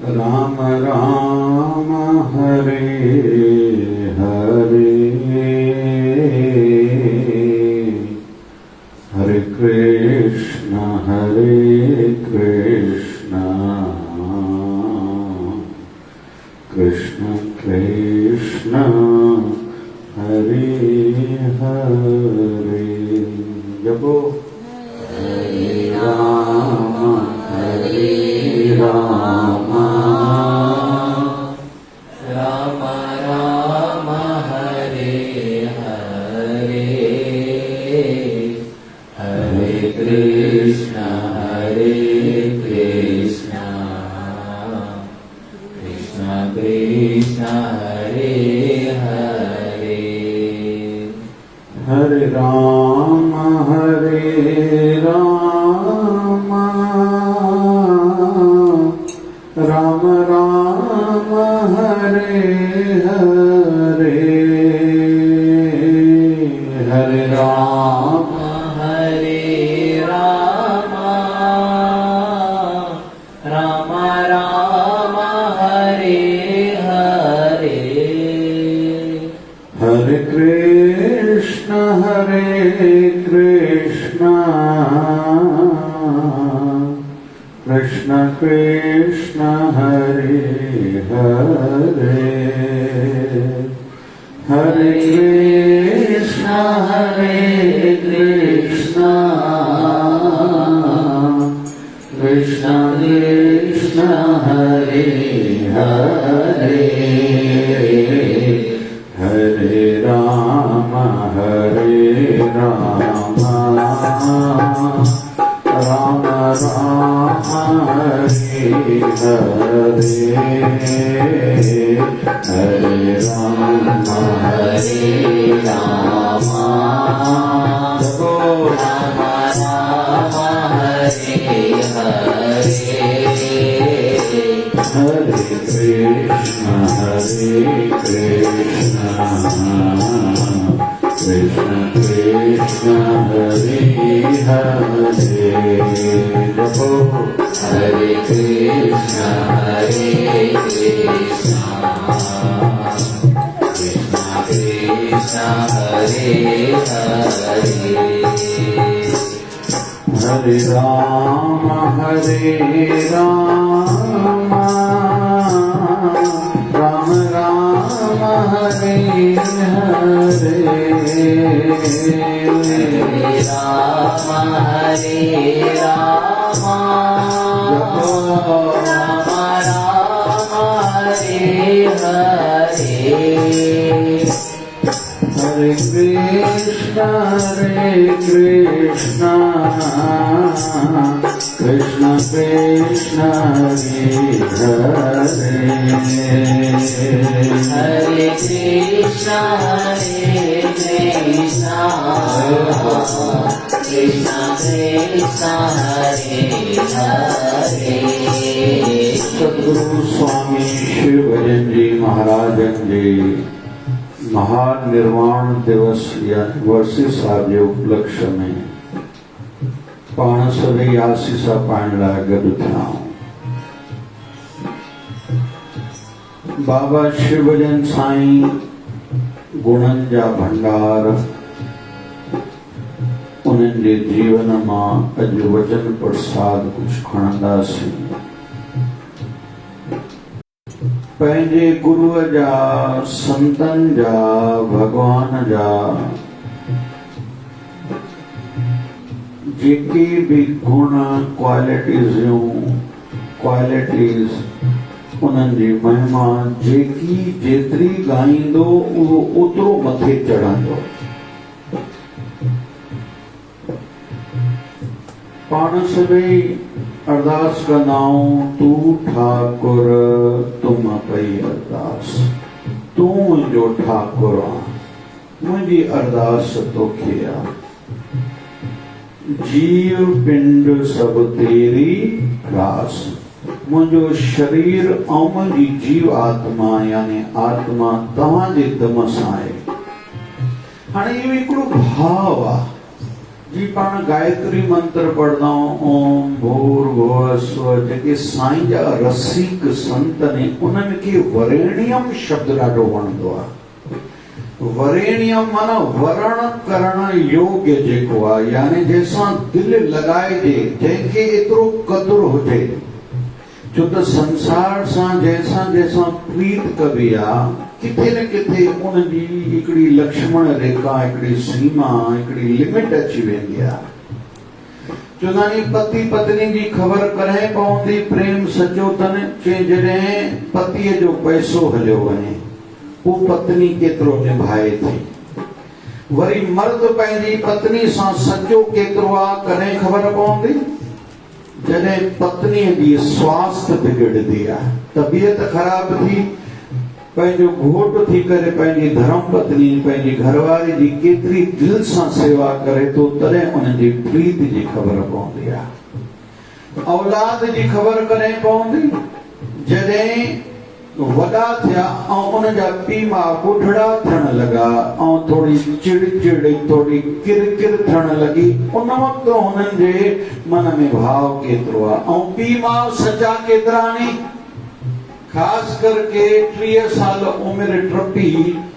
राम राम हरे हरे, हरे कृष्ण कृष्ण कृष्ण हरे हरे। जपो हरे राम राम राम हरे हरे, हरे कृष्ण कृष्ण कृष्ण हरे हरे। हरे राम राम राम हरे हरे, हरे राम राम राम हरे हरे, हरे कृष्ण कृष्ण कृष्ण हरे हरे, हरे कृष्ण कृष्ण कृष्ण हरे हरे, हरे राम राम राम हरे हरे, हरे राम जपो राम राम हरे हरे, हरे कृष्ण कृष्ण कृष्ण हरे हरे। जपो हरे कृष्ण कृष्ण कृष्ण हरे हरे, हरे राम राम राम हरे हरे, राम हरे राम राम हरे हरे, हरे कृष्ण कृष्ण कृष्ण हरे हरे, हरे कृष्ण कृष्ण कृष्ण हरे हरे। सद्गुरु स्वामी शिव भजन जी महाराजन जी महानिर्वाण दिवस या वर्षी साहब जे उपलक्ष्य में पाण सभई आसीसा पाइण लाइ गॾु थिया। बाबा शिवजन साईं गुणनि जा भंडार उन्हनि जे जीवन मां अॼु वचन प्रसाद कुझु खणंदासीं। पंहिंजे गुरुअ जा, संतनि जा, भगवान जा जेके भी गुण क्वालिटीज़ उन्हनि जी महिमा जेकी जेतिरी ॻाईंदो उहो ओतिरो मथे चढ़ंदो। पाण सभई अरदास कंदाऊं, तू ठाकुर तुम कई अरदास, तू मुंहिंजो ठाकुर आ, मुंहिंजी अरदास तोखे आ। जीव पिंड सब तेरी रास, मुंहिंजो शरीर ऐं मुंहिंजी जीव आत्मा यानी आत्मा तव्हांजे दम सां आहे। हाणे इहो हिकिड़ो भाव आहे जी पाण गायत्री मंत्र पढ़दा ओम भूर्भुवः स्वः जेके साईं जा रसिक संत ने उन्हनि खे वरेण्यम शब्द ॾाढो वणंदो आहे। वरेण्यम माना वरण करण योग्य जेको आहे, यानी जंहिंसां दिलि लॻाइजे, जंहिंखे एतिरो क़दुरु हुजे। छो त संसार सां जंहिंसां प्रीत कबी आहे, किथे न किथे उनजी हिकिड़ी लक्ष्मण रेखा, हिकिड़ी सीमा, हिकिड़ी लिमिट अची वेंदी आहे। चवंदा नी पति पत्नी जी ख़बर कॾहिं पवंदी प्रेम सचो अथनि, जॾहिं पतीअ जो पैसो हलियो वञे, पोइ पत्नी केतिरो निभाए थी। वरी मर्द पंहिंजी पत्नी सां सचो केतिरो आहे कॾहिं ख़बर पवंदी, जॾहिं पत्नीअ जी स्वास्थ्य बिगड़दी आहे, तबियत ख़राब थी, पंहिंजो घोट थी करे पंहिंजी धर्म पत्नी पंहिंजी घरवारी जी केतिरी दिल सां सेवा करे थो, तॾहिं उनजी प्रीत जी ख़बर पवंदी आहे। औलाद जी ख़बर कॾहिं पवंदी, जॾहिं वॾा थिया ऐं उनजा पीउ माउ ॿुढड़ा थियण लॻा ऐं थोरी चिड़ थोरी किरकिर थियण लॻी, उन वक़्तु हुननि जे मन में भाव केतिरो आहे। ऐं पीउ माउ सचा केतिरा नी, ख़ासि करके 30 साल उमिरि टपी,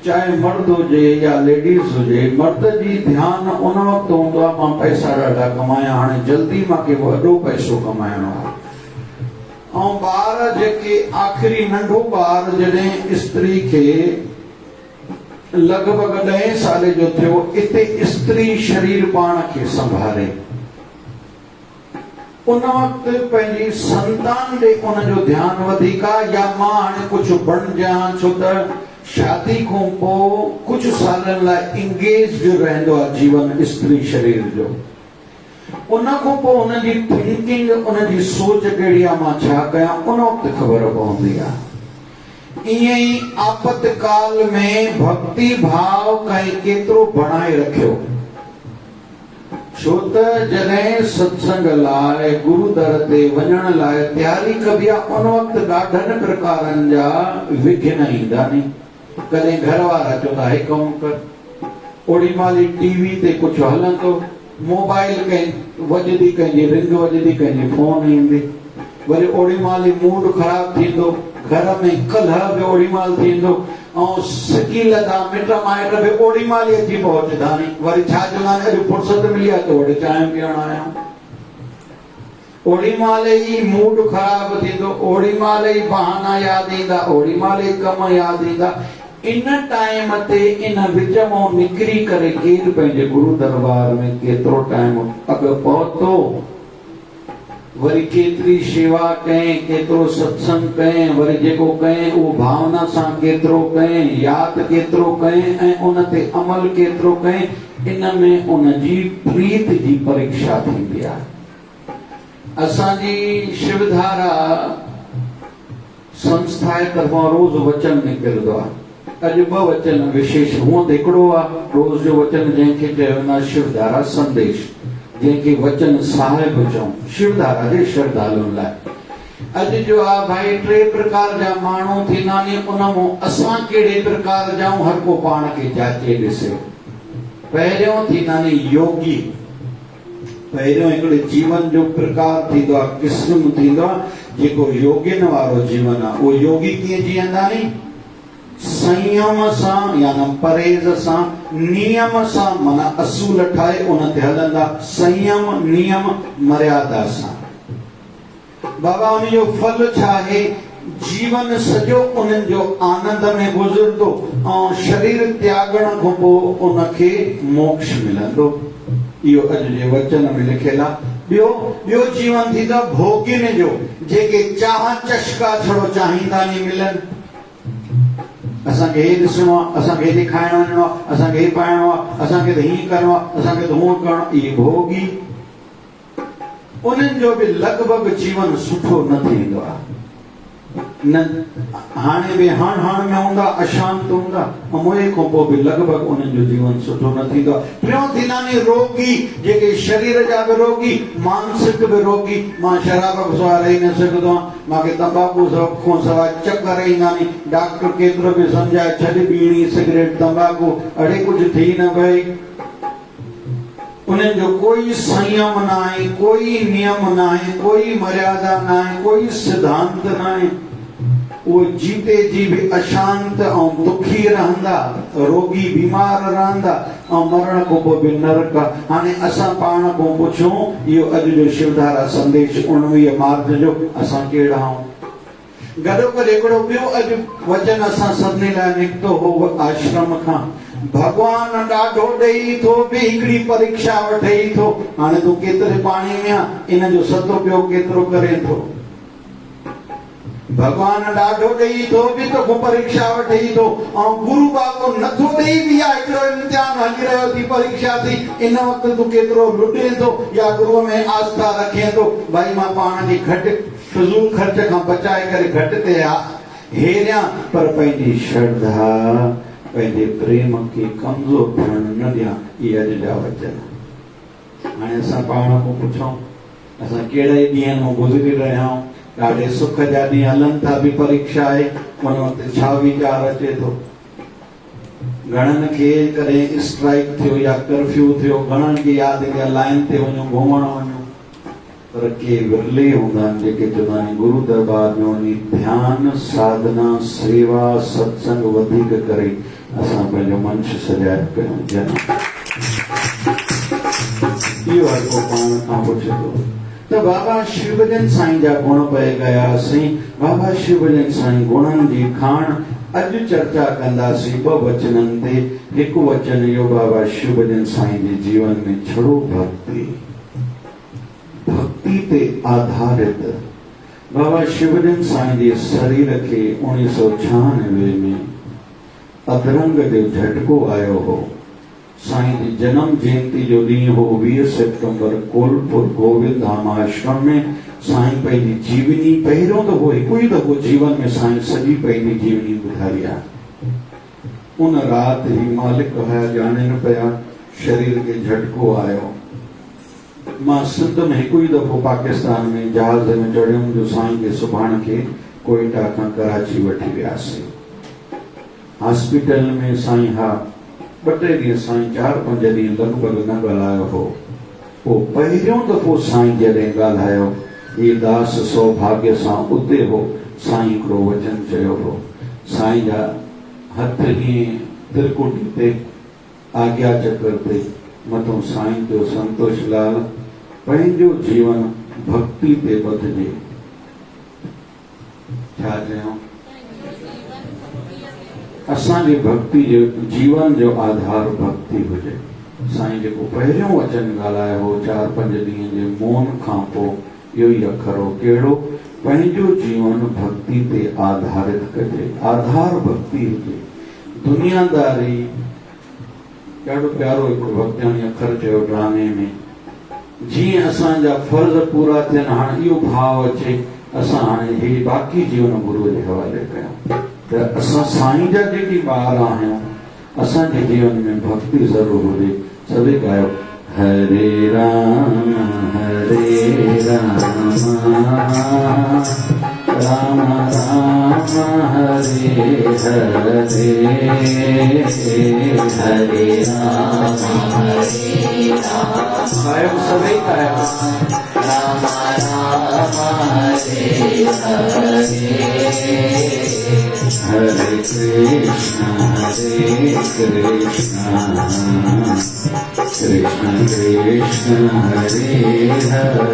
चाहे मर्द हुजे या लेडीज़ हुजे, मर्द जी ध्यानु उन वक़्तु हूंदो आहे मां पैसा ॾाढा कमाया, हाणे जल्दी मूंखे वॾो पैसो कमाइणो आहे। ऐं ॿार जेके आख़िरी नंढो ॿार जॾहिं स्त्री खे लॻभॻि 10 साल जो थियो, इते स्त्री शरीर पाण खे संभाले, उन वक़्तु पंहिंजी संतान ॾे उनजो ध्यानु वधीक आहे, या मां हाणे कुझु बणिजां। छो त शादी खां पोइ कुझु सालनि लाइ इंगेज रहंदो आहे जीवन स्त्री शरीर जो। उन खां पोइ उनजी थिंकिंग, उनजी सोच कहिड़ी आहे, मां छा कयां, उन वक़्तु ख़बर पवंदी आहे। ईअं ई आपतकाल में भक्ति भाव कंहिं केतिरो बणाए रखियो। छो त जॾहिं सत्संग लाइ गुरु दर ते वञण लाइ तयारी कबी आहे, उन वक़्तु ॾाढनि प्रकारनि जा विघ्न ईंदा नी। कॾहिं घर वारा चवंदा हे कमु कर, ओड़ी महिल टीवी ते कुझु हलंदो, मोबाइल कंहिं वॼंदी, कंहिंजी रिंग वॼंदी, कंहिंजी फोन ईंदी, वरी ओड़ी महिल मूड ख़राब थींदो, घर में कलह बि ओड़ी महिल थींदो, ऐं सिकी लॻा मिट माइट बि ओड़ी महिल अची पहुचंदा नी। वरी छा चवंदा आहिनि, अॼु फुर्सत मिली आहे त ओॾे चांहि पीअण आहियां। ओड़ी महिल ई मूड ख़राब थींदो, ओड़ी महिल ई बहाना यादि ईंदा, ओड़ी महिल ई कम यादि ईंदा। इन टाइम ते इन विच मां निकिरी करे केरु पंहिंजे गुरु दरबार में केतिरो टाइम अॻु पहुतो, वरी केतिरी शेवा कयईं, केतिरो सत्संग कयईं, वरी जेको कयईं उहो भावना सां केतिरो कयईं, यादि केतिरो कयईं ऐं उन ते अमल केतिरो कयईं, इन में उनजी प्रीत जी परीक्षा थींदी आहे। असांजी शिवधारा संस्था जे तरफ़ां रोज़ वचन निकिरंदो आहे। अॼु 2 वचन विशेष, हूअं त हिकिड़ो आहे रोज़ जो वचन जंहिंखे चयो वेंदो आहे शिवधारा संदेश, जंहिंखे वचन साहिब चऊं, शिवधारा जे श्रद्धालुनि लाइ। अॼु जो आहे भाई 3 प्रकार जा माण्हू थींदा नी, उन मां असां कहिड़े प्रकार जा हर को पाण खे जाचे ॾिसे। पहिरियों थींदा नी योगी, पहिरियों हिकिड़े जीवन जो प्रकार थींदो आहे, किस्म थींदो आहे जेको योगिन वारो जीवन आहे। उहो योगी कीअं जीअंदा नी, संयम सां यानी परहेज़ सां, नियम सां माना असूल ठाहे उन ते हलंदा, संयम नियम मर्यादा सां। बाबा उन जो फल छा आहे, जीवन सॼो उन्हनि जो आनंद में गुज़रंदो ऐं शरीर त्यागण खां पोइ उनखे मोक्ष मिलंदो। इहो अॼु जे वचन में लिखियलु आहे। ॿियो जीवन थींदो भोगिन जो, जेके चाह चस्का छड़ो चाहींदा नी मिलनि। असांखे हे ॾिसणो आहे, असांखे हेॾे खाइणु वञिणो आहे, असांखे हे पाइणो आहे, असांखे त हीअं करिणो आहे, असांखे त हूअं करिणो आहे, इहे भोगी। उन्हनि जो बि लॻभॻि जीवन सुठो न थींदो आहे। न हाणे बि हाण में हूंदा, अशांत हूंदा, ऐं मुंहिंजे खां पोइ बि लॻभॻि उन्हनि जो जीवन सुठो न थींदो आहे। टियों थींदा नी रोगी, जेके शरीर जा बि रोगी, मानसिक बि रोगी। मां शराब खां सवाइ रही न सघंदो आहियां, मूंखे तंबाकू खां सवाइ चकर ईंदा नी। डॉक्टर केतिरो बि सम्झाए छॾ बीड़ी सिगरेट तंबाकू, अड़े कुझु थी न भई। उन्हें जो कोई संयम ना है, कोई नियम ना है, कोई मर्यादा ना है, कोई सिद्धांत ना है, वो जीते जी भी अशांत और दुखी रहंदा, रोगी बीमार रहंदा और मरण को भी नरक। हाने असां पाण को पुछूं यो अज जो शिवधारा संदेश 19 मार्च जो असां केड़ा हूं। गडो गड एकड़ो बियो अज वचन असां सभिनी लाइ निकतो हो आश्रम खां। भगवान ॾाढो ॾेई थो बि हिकिड़ी परीक्षा वठे थो। हाणे तूं केतिरे पाणी में आहे, इन जो सदुपयोग केतिरो करे थो। भगवान ॾाढो ॾेई थो बि तोखां परीक्षा वठे थो, ऐं गुरु बाबो नथो ॾेई बि आहे, हिकिड़ो इम्तिहान हली रहियो थी, परीक्षा थी, इन वक़्तु तूं केतिरो लुटे थो या गुरूअ में आस्था रखे थो। भाई मां पाण खे घटि फिज़ूल ख़र्च खां बचाए करे घटि ते हेरियां, पर पंहिंजी श्रद्धा पंहिंजे प्रेम खे कमज़ोर थियण न ॾियां। इहे अॼु जा वचन। हाणे असां पाण खां पुछूं असां कहिड़े ॾींहंनि मां गुज़री रहिया आहियूं। ॾाढे सुख जा ॾींहं हलनि था बि परीक्षा आहे, उन वक़्तु छा वीचार अचे थो। घणनि खे कॾहिं स्ट्राइक थियो या कर्फ्यू थियो, घणनि खे यादि ईंदी आहे लाइन ते वञूं घुमण वञूं, पर के विरले हूंदा आहिनि जेके चवंदा आहिनि गुरु दरबार में वञी ध्यान साधना सेवा सत्संग वधीक करे असां पंहिंजो मंच सजाए कयूं। इहो हर को पाण खां पुछे थो त बाबा शिवजन साईं जा गुण पए गयासीं। बाबा शिवजन साईं गुणनि जी खाण अॼु चर्चा कंदासीं 2 वचननि ते। हिकु वचन इहो बाबा शिवजन साईं जे जीवन में छड़ो भक्ति, भक्ति ते आधारित। बाबा शिवजन साईं जे शरीर खे 1996 में अधरंग जो झटको आयो हो। साईं जी जन्म जयंती जो ॾींहुं हो 20 सितंबर कोलपुर गोविंद धाम आश्रम में। साईं पंहिंजी जीवनी पहिरियों दफ़ो हिकु ई दफ़ो जीवन में साईं सॼी पंहिंजी जीवनी ॿुधाई आहे। उन राति ही मालिक हुआ ॼाणे न पिया, शरीर खे झटको आयो। मां सिंध में हिकु ई दफ़ो पाकिस्तान में जहाज़ में चढ़ियुमि जो साईं खे सुभाणे खे कोयटा खां कराची वठी वियासीं। हॉस्पिटल में साईं हा 2-3 ॾींहं साईं 4-5 ॾींहं लॻभॻि न ॻाल्हायो हो। पोइ पहिरियों दफ़ो साईं जॾहिं ॻाल्हायो, ये दास सौभाग्य सां उते हो, साईं हिकिड़ो वचन चयो हो। साईं जा हथ ईअं त्रिकुटी ते आज्ञा चक्र ते मथों साईं जो संतोष लाल पंहिंजो जीवन भक्ति ते ॿधजे। छा चयूं? असांजी भक्ति जो जीवन जो आधार भक्ति हुजे। साईं जेको पहिरियों वचन ॻाल्हायो हो 4-5 ॾींहं जे मौन खां पोइ, इहो ई अखर हो कहिड़ो? पंहिंजो जीवन भक्ति ते आधारित कजे। आधार भक्ति हुजे। दुनियादारी ॾाढो प्यारो हिकिड़ो भक्तियाणी अखर चयो ड्रामे में, जीअं असांजा फर्ज़ पूरा थियनि, हाणे इहो भाव अचे असां हाणे हे बाक़ी जीवन गुरूअ जे हवाले कयूं। त असां साईं जा जेकी ॿार आहियूं, असांजे जीवन में भक्ति ज़रूर हुजे। सभई ॻायो हरे राम राम राम हरे हरे, हरे राम गायो सभई गायो राम राम हरे हरे, हरे कृष्ण कृष्ण कृष्ण हरे हरे,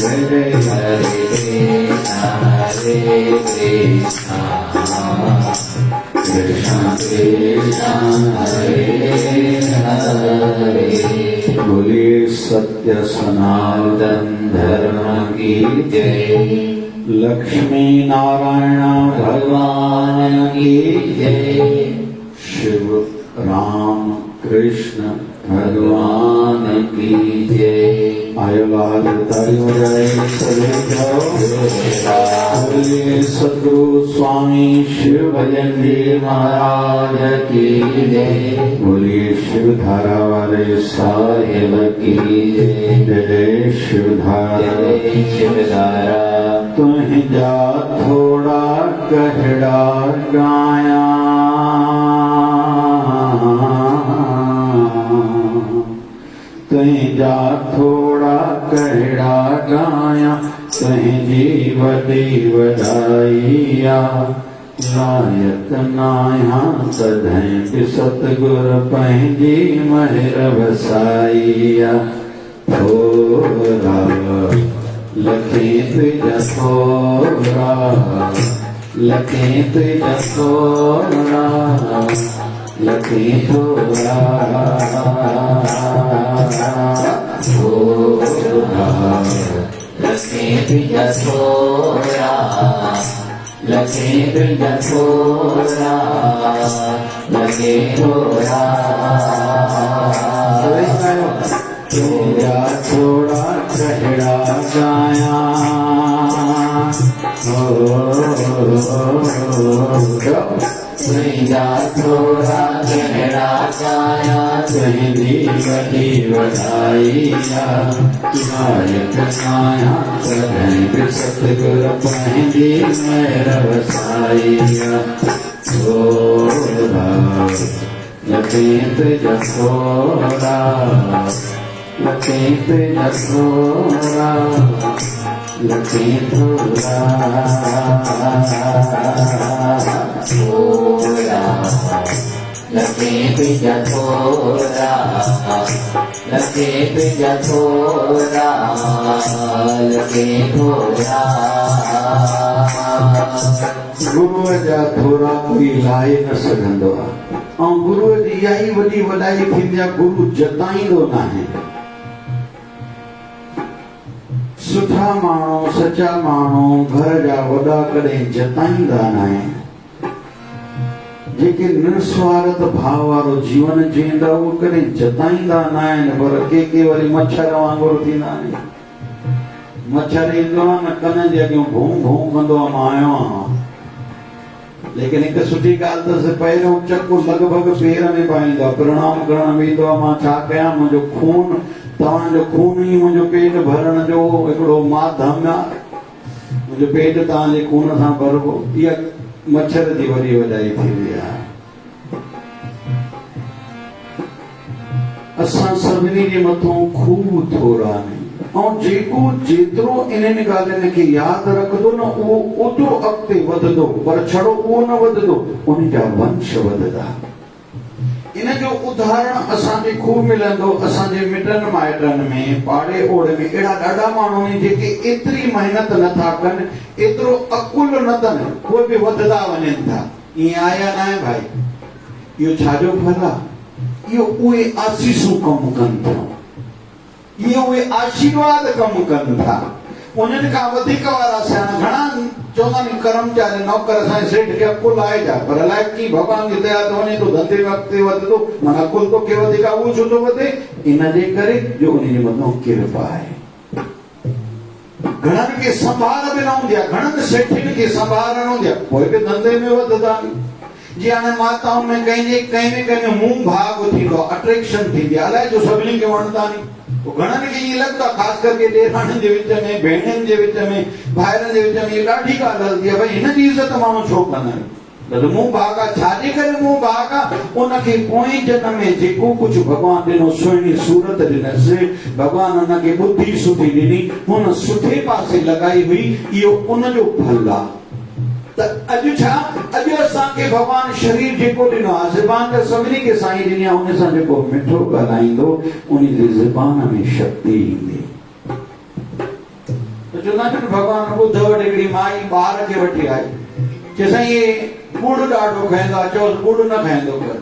हरे हरे कृष्ण कृष्ण कृष्ण हरे हरे। बोलिए सत्य सनातन धर्म की जय, लक्ष्मी नारायण भगवान की जय, शिव राम कृष्ण भगवान की जय। आयो लाल तारियों जय सभी जाओ। बोलिए सद्गुरु स्वामी शिव भजन जी महाराज की जय, बोलिए शिव धारा वाले साहिब की जय, जय शिव धारा। जय शिवधारा। तुम जा थोड़ा कहड़ा गाया, तुंहिंजा थोड़ा कहिड़ा गाया तुंहिंजी वॾी वॾाईया लायक नाया तॾहिं बि सतगुर पंहिंजी महर वसाईया थोरा लखें तुंहिंजा थोरा लखें तुंहिंजा थोरा लखें थोरा लखें तुंहिंजा थोरा लखें तुंहिंजा थोरा लखें थोरा तुंहिंजा थोड़ा कहिड़ा गाया तुंहिंजा थोरा कहिड़ा गाया तुंहिंजी वॾी वॾाईया लायक नाया तॾहिं बि सतगुर पंहिंजी महर वसाईया थोरा लखें तुंहिंजा थोरा लखें तुंहिंजा थोरा लखें थोरा लखें तुंहिंजा थोरा लखें तुंहिंजा थोरा लखें थोरा गुरुअ जा थोरा कोई लाहे न सघंदो आहे ऐं गुरुअ जी इहा ई वॾी वॾाई थींदी आहे गुरु जताईंदो न आहे सुठा माण्हू सचा माण्हू घर जा वॾा कॾहिं जताईंदा न आहिनि जेके निस्वार्थ भाव वारो जीवन जीअंदा उहो कॾहिं जताईंदा न आहिनि पर के वरी मच्छर वांगुरु थींदा आहिनि मच्छर ईंदो आहे न कन जे अॻियां भूं भूं कंदो आहे मां आयो आहियां लेकिन हिकु सुठी ॻाल्हि त पहिरियों चकु लॻभॻि पेर में पाईंदो आहे प्रणाम करण वेंदो आहे मां छा कयां मुंहिंजो खून तव्हांजो खून ई मुंहिंजो पेट भरण जो हिकिड़ो माध्यम आहे मुंहिंजो पेट तव्हांजे खून सां भरबो इहा मच्छर जी वॾी वॾाई थींदी आहे असां सभिनी जे मथां खूब थोरा आहिनि ऐं जेको जेतिरो इन्हनि ॻाल्हियुनि खे यादि रखंदो न उहो ओतिरो अॻिते वधंदो पर छड़ो उहो न वधंदो उन जा वंश वधंदा इन जो उदाहरण असांखे खूब मिलंदो असांजे मिटनि माइटनि में पाड़े ओड़े में अहिड़ा ॾाढा माण्हू आहिनि जेके एतिरी महिनत नथा कनि एतिरो अकुल न अथनि उहे बि वधंदा वञनि था ईअं आया न आहे भाई इहो छाजो फल आहे इहो उहे आसीसूं कमु कनि था इहे उहे आशीर्वाद कमु कनि था उन्हनि खां वधीक वारा सियाणा घणा चवंदा आहिनि कर्मचारी नौकर असांजे सेठ खे अकुल आहे जा पर अलाए की भॻवान जी दया तो वञे तो धंधे वक़्ते वधंदो माना अकुल तो के वधीक उहो छो थो वधे इन जे करे जो उन जे मथां किरपा आहे घणनि खे संभाल बि न हूंदी आहे घणनि सेठनि खे संभाल न हूंदी आहे पोइ बि धंधे में वधंदा आहिनि जीअं हाणे माताउनि में कंहिं में मुंहुं भाग थींदो आहे अट्रैक्शन थींदी आहे अलाए जो सभिनी खे वणंदा आहिनि घणनि खे ईअं लॻंदो आहे ख़ासि करके ॾेराणियुनि जे विच में भेणनि जे विच में भाइरनि जे विच में इहा ॾाढी ॻाल्हि हलंदी आहे भई हिन जी इज़त माण्हू छो कंदा आहिनि त मुंहुं भाग आहे छाजे करे मुंहुं भाग आहे उनखे पोएं जन्म में जेको कुझु भॻवानु ॾिनो सुहिणी सूरत ॾिनसि भॻवानु हुनखे बुद्धि सुठी ॾिनी हुन सुठे पासे लॻाई हुई इहो उनजो फल आहे त अॼु छा अॼु असांखे भॻवानु शरीर जेको ॾिनो आहे ज़बान त सभिनी खे साईं ॾिनी आहे उन सां जेको मिठो ॻाल्हाईंदो उन जी ज़बान में शक्ति ईंदी त चवंदा आहिनि भॻवानु ॿुध वटि हिकिड़ी माई ॿार खे वठी आई चए साईं ॻुड़ ॾाढो खाईंदो आहे चओसि ॻुड़ न खाईंदो कर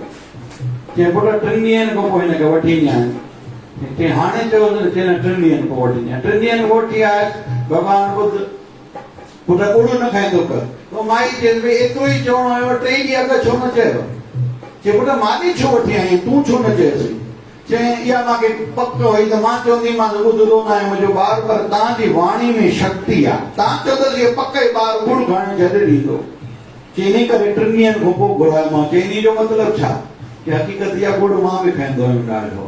चए पुट 3 ॾींहंनि खां पोइ हिनखे वठी ईंदी आहियां चए हाणे चयोसि चए न 3 ॾींहंनि खां वठी ईंदी आहियां 3 ॾींहंनि खां वठी आयसि भॻवानु ॿुध पुट ॻुड़ न खाईंदो कर तो माई चए भई एतिरो ई चवणो हुयो 3 ॾींहं अॻु छो न चयो चए पुट मां बि छो वठी आई तूं छो न चयसि चए इहा मूंखे पक हुई त मां चवंदीमांसि ॿुधंदो न आहे मुंहिंजो ॿार पर तव्हांजी वाणी में शक्ति आहे तव्हां चवंदसि इहो पक ई ॿार ॻुड़ खाइण छॾे ॾींदो चए इन करे 3 ॾींहंनि खां पोइ घुरायोमांसि चए इन जो मतिलबु छा की हक़ीक़त इहा ॻुड़ मां बि खाईंदो आहियां ॾाढो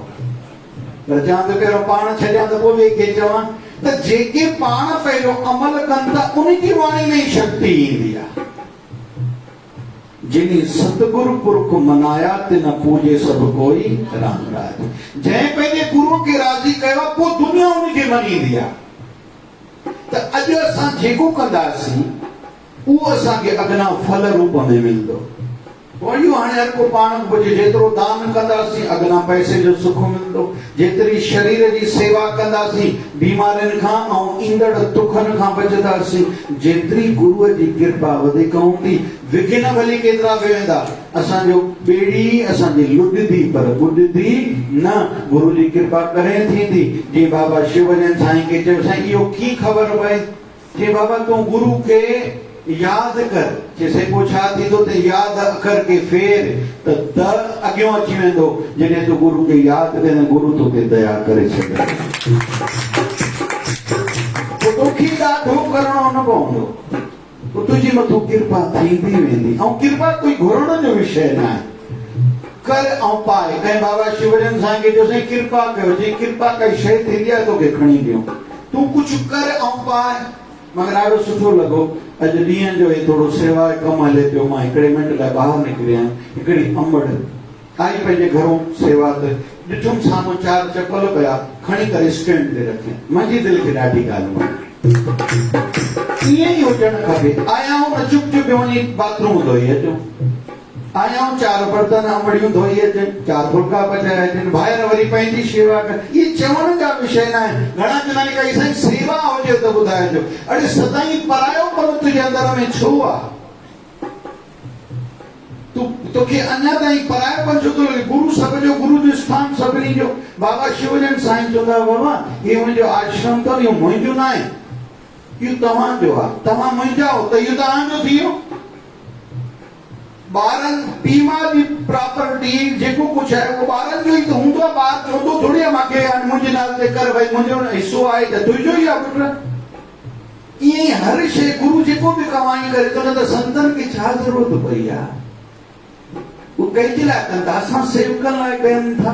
पर चवां त पहिरियों पाण छॾियां त पोइ ॿिए खे चवां त जेके पाण पहिरियों अमल कनि था उन जी वाणी में शक्ति ईंदी आहे जिनी सतगुरु पुरख मनाया तिन पूजे सब कोई राम राज। जै पंहिंजे गुरु के राजी कयो पो दुनिया उनखे मनी दिया। त अॼु असां जेको कंदासीं उहो असांखे अॻियां फल रूप में मिलंदो। वणियो हाणे हर को पाण घुरिजे जेतिरो दान कंदासीं अॻियां पैसे जो सुख मिलंदो। जेतिरी शरीर जी सेवा कंदासीं बीमारियुनि खां ऐं ईंदड़ दुखनि खां बचंदासीं। जेतिरी गुरूअ जी कृपा वधीक हूंदी विघ्न भली केतिरा बि वेंदा असांजो ॿेड़ी असांजी लुॾंदी पर ॿुॾंदी न। गुरू जी कृपा कॾहिं थींदी जीअं बाबा शिवजन साईं खे चयो साईं इहो कीअं ख़बर पए। चई बाबा तूं गुरू खे याद कर। जैसे पूछा थी तो ते याद अखर के फेर त द अॻियों अची वेंदो। जॾहिं तूं गुरू खे यादि करे न गुरू तोखे दया करे छॾे। तोखे ॾाढो करणो न पवंदो। तुंहिंजी मथां कृपा थींदी वेंदी ऐं कृपा कोई घुरण जो विषय न आहे। कर ऐं पाए। ऐं बाबा शिवजन साईं खे चयोसीं कृपा कयो। जी कृपा काई शइ थींदी आहे तोखे खणी ॾियूं। तूं कुझु कर ऐं पाए। मगर ॾाढो सुठो लॻो। अॼु ॾींहं जो थोरो सेवा जो कमु हले पियो। मां हिकिड़े मिंट लाइ ॿाहिरि निकिरी आयुमि। हिकिड़ी अंबड़ आई पंहिंजे घरों सेवा ते ॾिठुमि साम्हूं 4 चपल पिया खणी करे स्टैंड ते रखे। मुंहिंजी दिलि खे ॾाढी ॻाल्हि वणी। ईअं ई हुजणु खपे। आया हूं न चुप चुप वञी बाथरूम धोई अचो। आया हूं 4 बर्तन अंबड़ियूं धोई अचनि 4 फुल्का पचाए अचनि। ॿाहिरि वरी पंहिंजी शेवा कर। इहे चवण जा विषय न आहे। घणा चवंदा आहिनि काई साईं सेवा हुजे त ॿुधाइजो। अड़े सदाईं परायो पर तुंहिंजे अंदर में छो आहे। तोखे अञा ताईं परायोपन छो थो लॻे। गुरू सब जो गुरू जो स्थान सभिनी जो। बाबा शिवजन साईं चवंदा बाबा इहो मुंहिंजो आश्रम अथव इहो मुंहिंजो न आहे। इहो तव्हांजो आहे। तव्हां मुंहिंजा हो त इहो तव्हांजो थी वियो। ॿारनि पीउ माउ जी प्रॉपर्टी जेको कुझु आहे उहो ॿारनि जो ई त हूंदो आहे। ॿार चवंदो थोरी आहे मूंखे हाणे मुंहिंजे नाले ते कर भई मुंहिंजो हिसो आहे त तुंहिंजो ई आहे पुट। ईअं ई हर शइ गुरू जेको बि कमाई करे थो न त संतनि खे छा ज़रूरत पई आहे। उहो कंहिंजे लाइ कनि था। असां सेवकनि लाइ कनि था।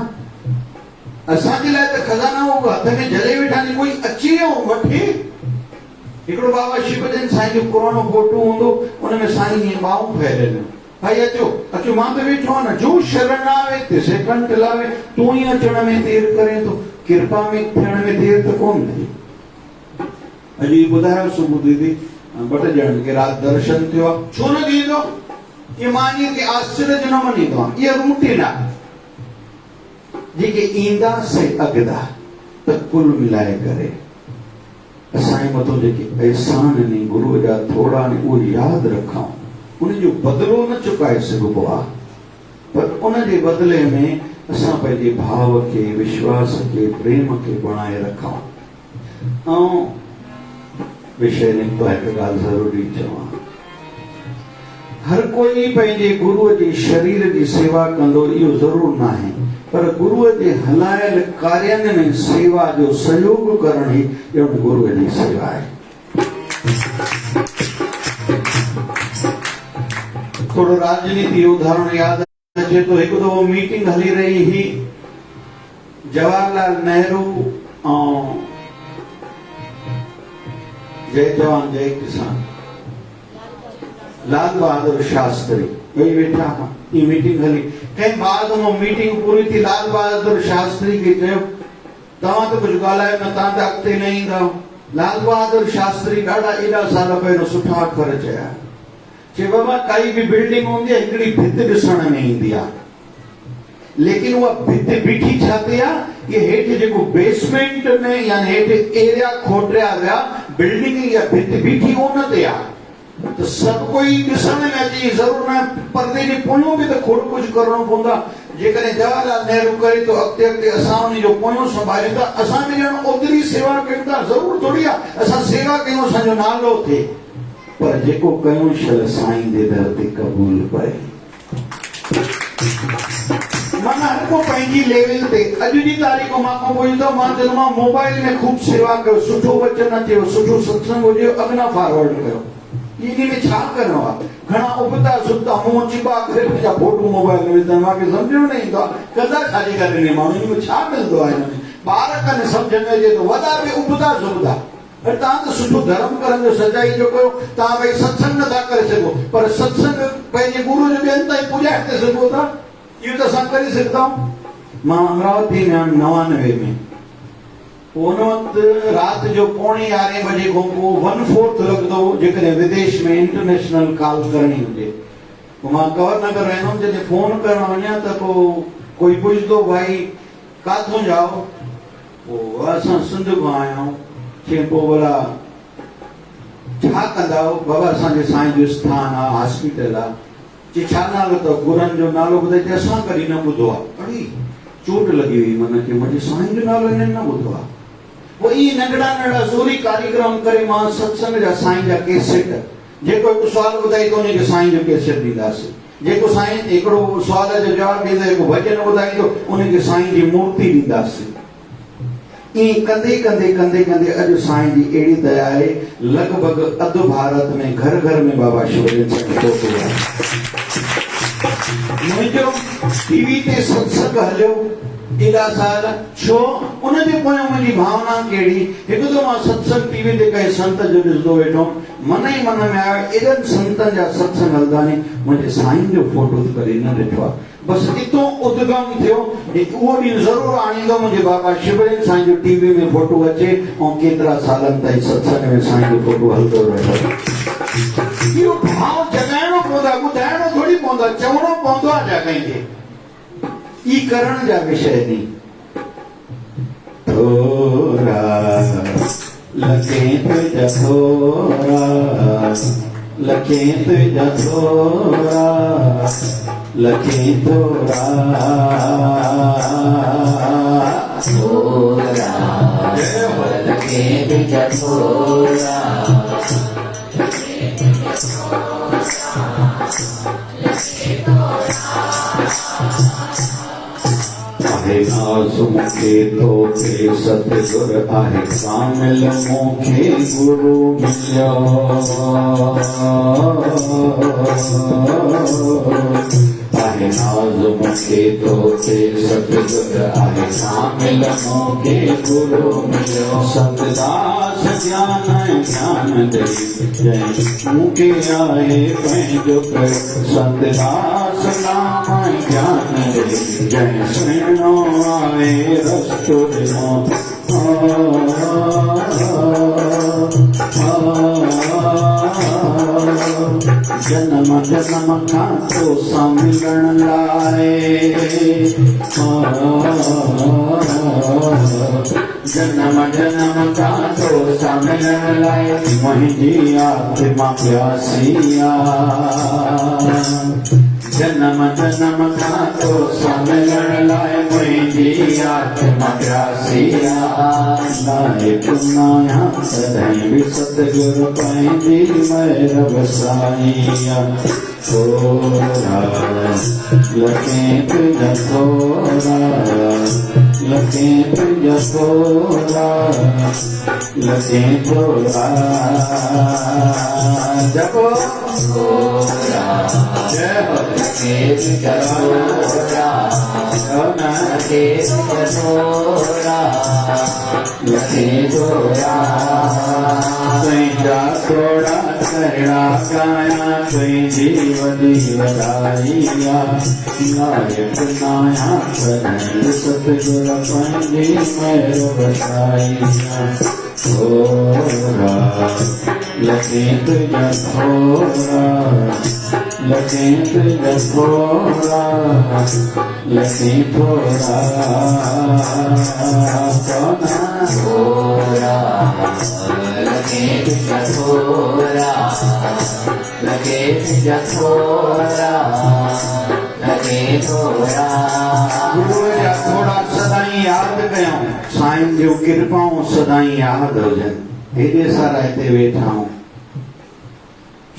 असांजे लाइ त खज़ाना उहो हथ में जले वेठा आहिनि। कोई अची वियो वठे। हिकिड़ो बाबा शिवजन साईं जो पुराणो फोटो हूंदो उन में साईं हीअं ॿाहूं फैलियल भाई अचो अचो मां त वेठो आहियां न। जो शरण आवे तिसे कंठ लावे। तूं ई अचण में देर करे थो। कृपा में थियण में देर त कोन थी। अॼु इहो ॿुधायो सुबुह दीदी 2 ॼणनि खे राति दर्शन थियो आहे। छो न थींदो। इहे मां ईअं खे आश्चर्य जो न मञींदो आहियां। इहा रूटीन आहे। जेके ईंदा से अॻिदा त कुल मिलाए करे असांजे मथां जेके अहसान आहिनि गुरूअ जा थोरा आहिनि उहे यादि रखूं। उनजो बदिलो न चुकाए सघिबो आहे। पर उनजे बदिले में असां पंहिंजे भाव खे विश्वास खे प्रेम खे बणाए रखूं। ऐं विषय निकितो हिकु ॻाल्हि ज़रूरी चवां। हर कोई पंहिंजे गुरूअ जे शरीर जी सेवा कंदो इहो ज़रूरु न आहे। पर गुरूअ जे हलायल कार्यनि में सेवा जो सहयोग करण ई ॼण गुरूअ जी सेवा आहे। थोड़ो राजनीति उदाहरण याद अचे तो। हिकु दफ़ो मीटिंग हली रही हुई जवाहरलाल नेहरू ऐं जय जवान जय किसान लाल बहादुर शास्त्री ॿई वेठा हुआ। ये मीटिंग हली। कंहिं बाद में मीटिंग पूरी थी लाल बहादुर शास्त्री खे चयो तव्हां त कुझु ॻाल्हायो न तव्हां त अॻिते न ईंदव। लाल बहादुर शास्त्री ॾाढा एॾा साल पहिरियों सुठा अखर चया। चए बाबा काई भी बिल्डिंग हूंदी आहे हिकिड़ी भित ॾिसण में ईंदी आहे। लेकिन उहा भित बीठी छाते आहे। ये हेठि जेको बेसमेंट में यानी हेठि एरिया खोटिया विया बिल्डिंग या भित बीठी उन ते आहे। तो सब कोई ॾिसण में अची ज़रूर न परदे जे पोयों बि त खोड़ कुझु करणो पवंदो आहे। जेकॾहिं जवाहरलाल नेहरू करे तो अॻिते अॻिते असां उन जो पोयों संभालियूं था। असां बि ॼण ओतिरी सेवा कयूं था। ज़रूर थोरी आहे असां सेवा कयूं असांजो नालो थिए। पर जेको कयूं शल साईं जे दर ते क़बूल पए। माना हर को पंहिंजी लेवल ते। अॼु जी तारीख़ मां को पुछंदो मां चवंदोमांव मोबाइल में खूब सेवा कयो सुठो वचन अचेव सुठो सत्संग हुजे अॻियां फॉरवर्ड कयो। इन में छा करिणो आहे। घणा उबता सुबता मुंहुं चिबा करे पंहिंजा फोटो मोबाइल में विझंदा मूंखे सम्झ में न ईंदो आहे। कंदा छाजे करे माण्हू इन में छा मिलंदो आहे। हिन में ॿार कनि सम्झ में अचे थो। वॾा बि उबता सुबता अरे तव्हां त सुठो धर्म करण जो सचाई जो कयो, तव्हां भई सत्संग नथा करे सघो, पर सत्संग पंहिंजे गुरु जो ॿियनि ताईं पुॼाए था सघो था, इहो त असां करे सघंदा आहियूं। मां अमरावती में 99 में उन वक़्तु राति जो 11:45 बजे खां पोइ 1/4 लॻंदो जेकॾहिं विदेश में इंटरनेशनल कॉल करणी हुजे। पोइ मां कवर नगर रहंदो हुउमि, जॾहिं फोन करणु वञा त पोइ कोई पुछंदो भाई काथों जाओ, पोइ असां सिंध खां आया आहियूं। चई पोइ भला छा कंदा आहियो? बाबा असांजे साईं जो स्थान आहे, हॉस्पिटल आहे। चई छा नालो अथव? गुरनि जो नालो ॿुधाए। चई असां कॾहिं न ॿुधो आहे। अड़ी चोट लॻी हुई मन खे, मुंहिंजे साईं जो नालो हिननि न ॿुधो आहे। पोइ इहे नंढड़ा नंढड़ा ज़ोरी कार्यक्रम करे मां सत्संग जा साईं जा कैसेट, जेको हिकु सुवाल ॿुधाई त उनखे साईं जो कैसेट ॾींदासीं, जेको साईं हिकिड़ो सुवाल जो जवाबु ॾींदो, हिकु भॼन ॿुधाईंदो, उनखे साईं जी मूर्ति ॾींदासीं। ईअं कंदे कंदे कंदे कंदे अॼु साईं जी अहिड़ी दया आहे, लॻभॻि अधु भारत में घर घर में बाबा शिवलिंग साईं पहुतो आहे। मुंहिंजो टीवी ते सत्संग हलियो एॾा साल, छो उनजे पोयां मुंहिंजी भावना कहिड़ी। हिकु त मां सत्संग टीवी ते कंहिं संत जो ॾिसंदो वेठो, मन ई मन में आयो एॾनि संतनि जा सत्संग हलंदा आहिनि, मुंहिंजे साईं जो फोटो त कॾहिं न ॾिठो आहे। बसि हितो उद्गम थियो, उहो ॾींहुं ज़रूरु आणींदो मुंहिंजे बाबा शिवलिंग साईं जो टीवी में फोटो अचे, ऐं केतिरा सालनि ताईं सत्संग में साईं जो फोटो हलंदो रहे। इहो भाव जगाइणो पवंदो आहे, ॿुधाइणो थोरी पवंदो आहे, चवणो पवंदो आहे जॻहि खे। ई करण जा विषय नहीं। थोड़ा लगे तुझा थोड़ा, लगे तुझा थोड़ा, लगे थोड़ा थोड़ा लगे तुझा थोड़ा, आहे नाज़ मूंखे तोखे सतगुर आहे, कामिल मूंखे गुरु मिलियो। आहे नाज़ मूंखे तोखे सतगुर आहे, कामिल मूंखे गुरु मिलियो। सतदास ज्ञान ज्ञान ॾेई जंहिं मूंखे आहे पंहिंजो कयो। सतदास नाम ज्ञान ॾेई जंहिं सुहिणो आहे रस्तो ॾिनो। जन्म जन्म खां तोसां मिलण लाइ, जन्म जन्म खां तोसां मिलण लाइ मुंहिंजी आत्मा प्यासी आहे। जन्म जन्म खां तोसां मिलण लाइ मुंहिंजी आत्मा प्यासी आहे। नायक नायां तॾहिं बि सतगुरु पंहिंजी महर वसाई आहे। थोड़ा लगे तुझा थोड़ा, लगे तुझा थोड़ा, लगे थोड़ा। जपो थोड़ा लगे तुझा थोड़ा, लगे तुझा थोड़ा, लगे थोड़ा। तुझा थोड़ा करड़ा गाया, तुझी वॾी वॾाई आहे। नायक नायां तॾहिं सतगुर पंहिंजी महर वसाई आहे। थोड़ा लगे तुझा थोड़ा, लगे तुझा थोड़ा, लगे थोड़ा। थोड़ा लगे तुझा थोड़ा, लगे तुझा थोड़ा, लगे थोड़ा। गुरु जा थोड़ा सदाई याद कयूं, साईं जूं कृपाऊं सदाई याद हुजनि। हेॾे सारा हिते वेठा आहियूं,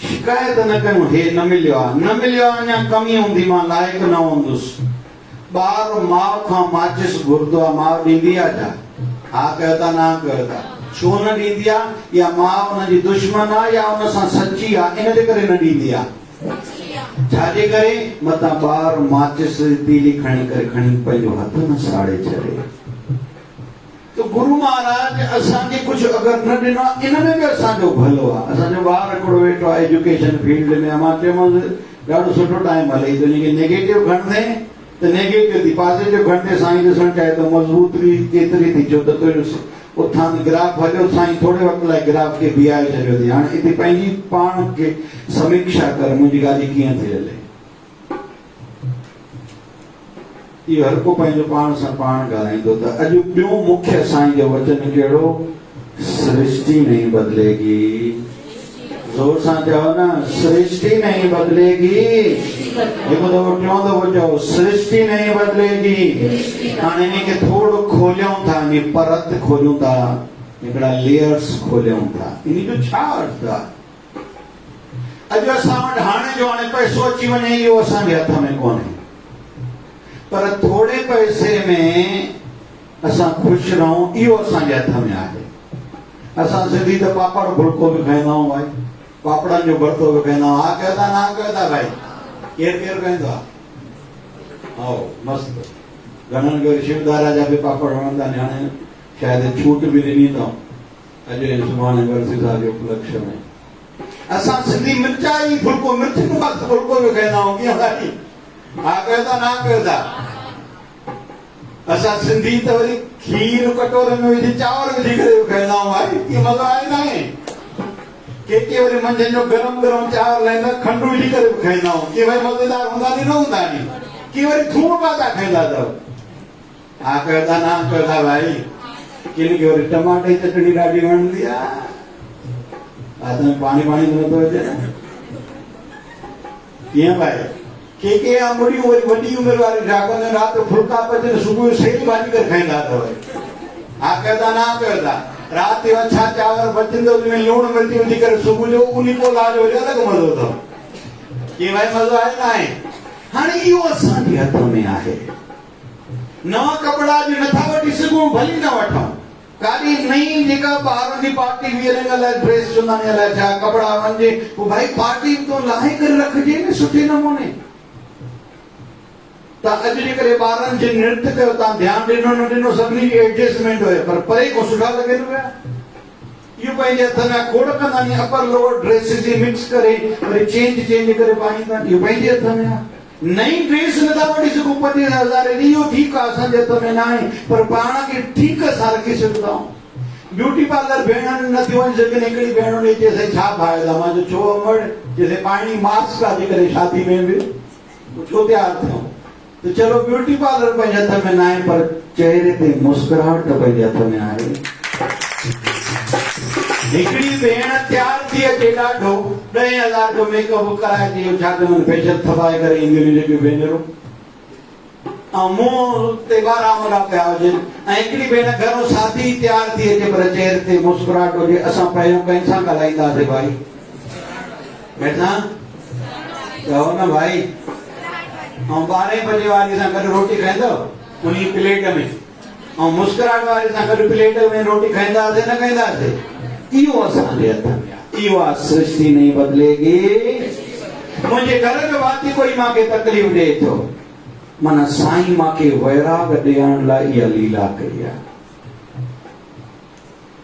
शिकायत न कयूं हे न मिलियो आहे, न मिलियो आहे, अञा कमी हूंदी, मां लाइक़ न हूंदुसि। ॿार माउ खां माचिस घुरंदो आहे, माउ ॾींदी आहे छा? हा कयो था ना कयो था, छो न ॾींदी आहे? या माउ हुनजी दुश्मन आहे या हुन सां सची आहे, इन जे करे न ॾींदी आहे। छाजे करे? मतां ॿार माचिस तीली खणी करे खणी पंहिंजो हथ न साड़े छॾे। तो गुरु महाराज असांखे कुछ अगर न ॾिनो इन में भी असांजो भलो आहे। असांजो ॿार हिकिड़ो वेठो आहे एजुकेशन फील्ड में, मां चयोमांसि ॾाढो सुठो टाइम हले थो, इनखे नेगेटिव खणंदे त नेगेटिव थी, पॉजिटिव खणंदे साईं ॾिसणु चाहे तो मज़बूती केतिरी थी, छो त तुंहिंजो उथान ग्राफ हलियो, साईं थोरे वक़्त लाइ ग्राफ खे बीहारे छॾियो थी। हाणे हिते पंहिंजी पाण खे समीक्षा कर, मुंहिंजी ॻाल्हि कीअं थी हले। इहो हर को पंहिंजो पाण सां पाण ॻाल्हाईंदो। त अॼु ॿियो मुख्य साईं जो वचन कहिड़ो, सृष्टि नहीं बदलेगी। जोर सां चओ न, सृष्टि नहीं बदलेगी। हिकु दफ़ो टियों दफ़ो चओ, सृष्टि नहीं बदलेगी। हाणे इनखे थोरो खोलियूं था, इन परत खोलियूं था, हिकिड़ा लेयर्स खोलियूं था। इन जो छा अर्थ आहे? अॼु असां वटि हाणे जो हाणे पैसो अची वञे इहो असांजे हथ में कोन्हे, पर थोड़े पैसे में असां ख़ुशि रहूं इहो असांजे हथ में आहे। असां सिंधी त पापड़ फुल्को बि खाईंदा आहियूं भाई, पापड़नि जो भरतो बि खाईंदा आहियूं। हा कहंदा ना कहंदा भाई, केरु केरु खाईंदो आहे? हा मस्तु, घणनि खे शिवदारा जा बि पापड़ वणंदा आहिनि। हाणे शायदि छूट बि ॾिनी अथऊं अॼु ऐं सुभाणे वर्सी साहिब जे उपलक्ष्य में। असां सिंधी मिर्चाई फुल्को, मिर्च मस्त फुल्को बि खाईंदा आहियूं। कीअं भाई? हा कहंदा ना कहंदा? असां सिंधी त वरी खीर कटोरे में विझी चांवर विझी करे खाईंदा आहियूं भाई, कीअं मज़ो आहे न आहे? के वरी मंझंदि जो गरम गरम चांवर लाहींदा, खंडु विझी करे बि खाईंदा आहियूं। के भाई मज़ेदार हूंदा नी न हूंदा नी? के वरी थूम पाता खाईंदा अथव। हा कहंदा ना कहंदा भाई? किन खे वरी टमाटे जी चटणी ॾाढी वणंदी आहे। हथ में पाणी पाणी नथो अचे न? कीअं भाई? के आंबड़ियूं वरी वॾी उमिरि वारी ठाकनि राति जो फुल्का पचनि, सुबुह जो सेल भाॼी करे खाईंदा अथव। हा कहंदा ना कहंदा? राति जो अछा चांवर बचंदो, उनमें लूणु मिर्च विझी करे सुबुह जो उन को लाजो अलॻि मज़ो अथव। कीअं भाई मज़ो आहे न आहे? हाणे इहो असांजे हथ में आहे। नवां कपिड़ा अॼु नथा वठी सघूं, भली न वठूं। काॾी नई जेका ॿारनि जी पार्टी वीअरिंग अलाए ड्रेस चवंदा आहिनि अलाए छा कपिड़ा वञे, पोइ भाई पार्टी तो लाहे करे रखिजे न सुठे नमूने। त अॼु जे करे ॿारनि जे नृत्य कयो, तव्हां ध्यानु ॾिनो न ॾिनो, सभिनी जी एडजस्टमेंट हुयो, पर परे को सुठा लॻनि पिया। इहो पंहिंजे हथ में खोड़ कंदा नी, अपर लोअर ड्रेसिस जी मिक्स करे वरी चेंज करे पाईंदा। इहो पंहिंजे हथ में आहे। नई ड्रेस नथा वठी सघूं 25,000 जी, इहो ठीकु आहे, असांजे हथ में न आहे, पर पाण खे ठीकु सां रखी सघंदा आहियूं। ब्यूटी पार्लर भेणनि नथियूं वञी सघनि, हिकिड़ी भेण ॾे चएसि छा फ़ाइदा? मां चयो छो अमड़, चएसि पाणी मास्क आहे, जे करे शादी में बि छो तयारु थियूं? तो चलो ब्यूटी पार्लर पंहिंजे हथ में न आहे, पर चेहरे ते मुस्कुराहट त पंहिंजे हथ में आहे। हिकिड़ी भेण तयार थी अचे ॾाढो, 10,000 जो मेकअप कराए थी, छा चवंदा फेशियल थपाए करे ईंदियूं जेके भेनरूं, ऐं मुंहुं ते ॿारहं वॾा पिया हुजनि। ऐं हिकिड़ी भेण घरों सादी तयार थी अचे, पर चेहरे ते मुस्कुराहट हुजे। असां पहिरियों कंहिंसां ॻाल्हाईंदासीं भाई? कंहिंसां? चओ न भाई। ऐं 12 बजे वारी सां गॾु रोटी खाईंदव उन प्लेट में, ऐं मुस्कुराहट वारी सां गॾु प्लेट में रोटी खाईंदासीं न खाईंदासीं? इहो असांजे हथ में आहे। इहो आहे सृष्टि नहीं बदलेगी। मुंहिंजे घर जो भाती कोई मूंखे तकलीफ़ ॾे थो, माना साईं मूंखे वैराग ॾियण लाइ इहा लीला कई आहे।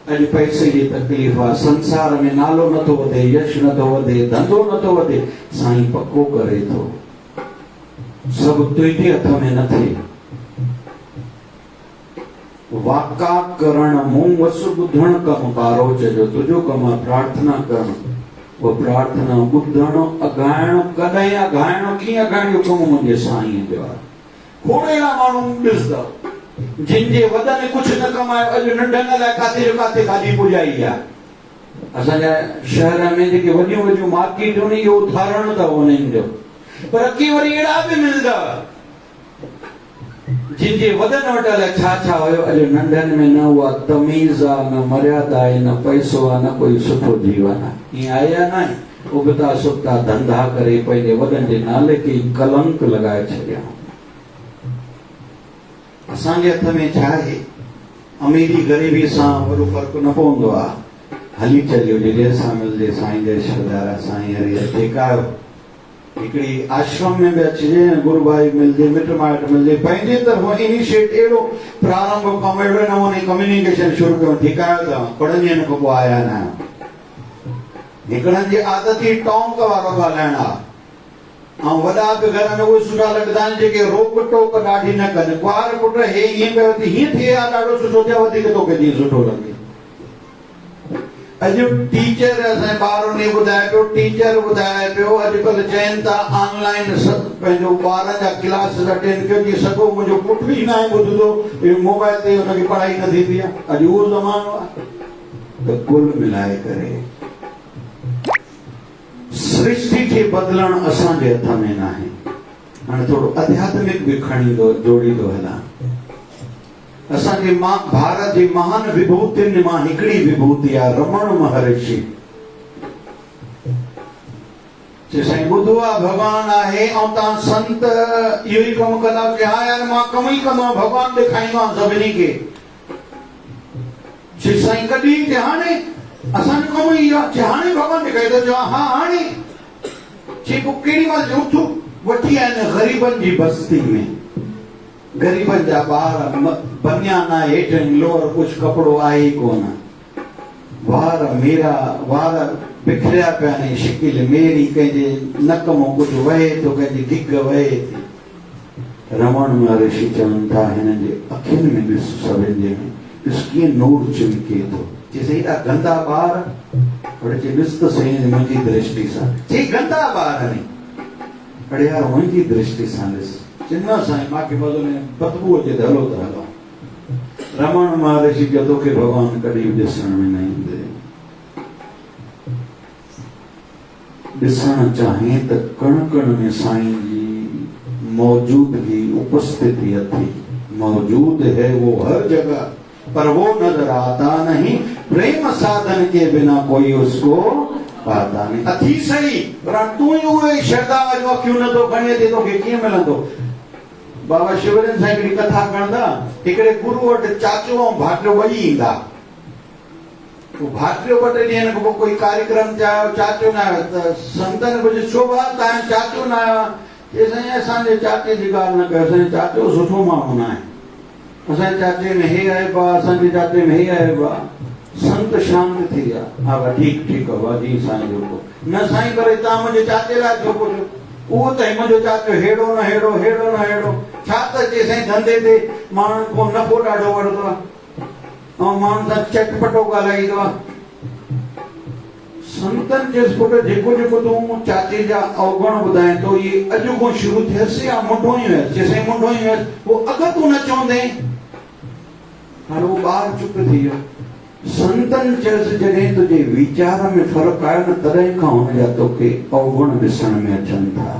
अॼु पैसे जी तकलीफ़ आहे, संसार में नालो नथो वधे, यश नथो वधे, धंधो नथो वधे, साईं पको करे थो। सब तुझे हथ में न थे। वाका करण मुंह वसु ॿुधण कम कारो चयो, तुझो कम प्रार्थना करण। वो प्रार्थना ॿुधण अघाइण, कॾहिं अघाइण कीअं अघाइण जो कम मुंहिंजे साईं जो आहे। खोड़ अहिड़ा माण्हू ॾिसंदव जिन जे वॾनि कुझु न कमायो, अॼु नंढनि लाइ काथे जो काथे गाॾी पुॼाई आहे। असांजा शहर में जेके वॾियूं वॾियूं मार्केटूं इहो उदाहरण अथव उन्हनि जो। पर के वरी अहिड़ा बि मिलंदव जिन जे वॾनि वटि अलाए छा छा हुयो, अॼु नंढनि में न उहा तमीज़ आहे, न मर्यादा आहे, न पैसो आहे, न कोई सुठो जीवन आहे। ईअं आहे या न? उगता सुगता धंधा करे पंहिंजे वॾनि जे नाले खे कलंक लॻाए छॾिया। असांजे हथ में छा आहे? अमीरी ग़रीबी सां वॾो फ़र्क़ु न पवंदो आहे। हली चलियो, जंहिं सां मिलजे साईं जय शिवदारा, साईं हरि टेकायो। हिकिड़ी आश्रम में भी अचिजे गुरु भाई मिलजे मिट माइट मिलजे पंहिंजे तरफ़ों इनिशिएट अहिड़ो प्रारंभ कमु अहिड़े नमूने कम्युनिकेशन शुरू कयो ठीकु आहे तव्हां पढ़नि ॾींहंनि खां पोइ आया न आहियो हिकिड़नि जी आदत ई टोंक वारो ॻाल्हाइण आहे ऐं वॾा बि घर में उहे सुठा लॻंदा आहिनि जेके रोक टोक ॾाढी न कनि कुंवार पुट हे ईअं कयो थी हीअं थिए हा ॾाढो सुठो थिए वधीक तोखे जीअं सुठो लॻे अॼु टीचर असांजे ॿारनि खे ॿुधाए पियो टीचर ॿुधाए पियो अॼुकल्ह चवनि था ऑनलाइन पंहिंजो ॿारनि जा क्लासिस अटेंड कयो जीअं सॻो मुंहिंजो पुट बि न आहे ॿुधंदो मोबाइल ते हुनखे पढ़ाई न थींदी आहे अॼु उहो ज़मानो आहे त कुल मिलाए करे सृष्टि खे बदिलण असांजे हथ में न आहे हाणे थोरो आध्यात्मिक बि खणींदो जोड़ींदो हलां असांजे भारत जी महान विभूतियुनि मां हिकिड़ी विभूति आहे रमण महर्षि साईं ॿुधो आहे भॻवान आहे ऐं तव्हां संत इहो ई कमु कंदा कि हा यार मां कमु ई कंदो आहियां भॻवान ॾेखारींदो आहियां सभिनी खे साईं कॾहिं कि हाणे असांजो कमु ई आहे हाणे भॻवान ॾेखारे थो चवां हा हाणे पोइ केॾी महिल जो उथूं वठी आया आहिनि ग़रीबनि जी बस्ती में गरीबनि जा ॿार बनियान आहे हेठि लोअर कुझु कपिड़ो आहे ई कोन वार मेरा वार बिखरिया पिया आहिनि शिकिल मेरी कंहिंजे नक मां कुझु वहे थो कंहिंजी गिग वहे थी रमण महर्षि चवनि था हिननि जे अखियुनि में ॾिस सभिनि जे में ॾिस कीअं नूर चिमके थो चई हेॾा गंदा ॿार पर चई ॾिस त सही मुंहिंजी दृष्टि सां चई गंदा ॿार नी अड़े यार मुंहिंजी दृष्टि सां ॾिस चिन्ह साईं मूंखे मज़ो न बदबू अचे त हलो त हलो रमण महर्षि जो तोखे भॻवान कॾहिं बि ॾिसण में न ईंदे ॾिसण चाहे त कण कण में साईं जी मौजूदगी उपस्थिति अथी मौजूद है वो हर जगह पर वो नजर आता नहीं प्रेम साधन के बिना कोई उसको पाता नहीं अथी सही पर तू ही उहे श्रद्धा वारियूं अखियूं नथो खणी अचे तोखे कीअं मिलंदो बाबा शिवरन साईं हिकिड़ी कथा खणंदा हिकिड़े गुरू वटि चाचो ऐं भाटियो ॿई ईंदा भाटियो ॿ टे ॾींहंनि खां पोइ कोई कार्यक्रम चाहियो चाचो न आयो त संतनि पुछियो छो भाउ तव्हांजो चाचो न आयो चई साईं असांजे चाचे जी ॻाल्हि न कयो असांजो चाचो सुठो माण्हू न आहे असांजे चाचे में हे आहे बा असांजे चाचे में हे आहे बा संत शांत थी विया हा बा ठीकु ठीकु आहे बा जी साईं जो न साईं पर तव्हां मुंहिंजे चाचे लाइ छो पुछो उहो त मुंहिंजो चाचो हेड़ो न हेड़ो हेड़ो न हेड़ो छा त चए साईं धंधे ते माण्हुनि खां नफ़ो ॾाढो वठंदो आहे ऐं माण्हुनि सां चटपटो ॻाल्हाईंदो आहे संतनि चएसि पुट जेको जेको तूं चाचे जा अवगुण ॿुधाए थो इहे अॼु खां शुरू थियसि या मुंडो ई हुयसि चए साईं मुंडो ई हुयसि पोइ अॻु तूं न चवंदे हाणे उहो ॿार चुप थी वियो संतनि चएसि जॾहिं तुंहिंजे वीचार में फ़र्क़ु आहे न तॾहिं खां हुनजा तोखे अवगुण ॾिसण में अचनि था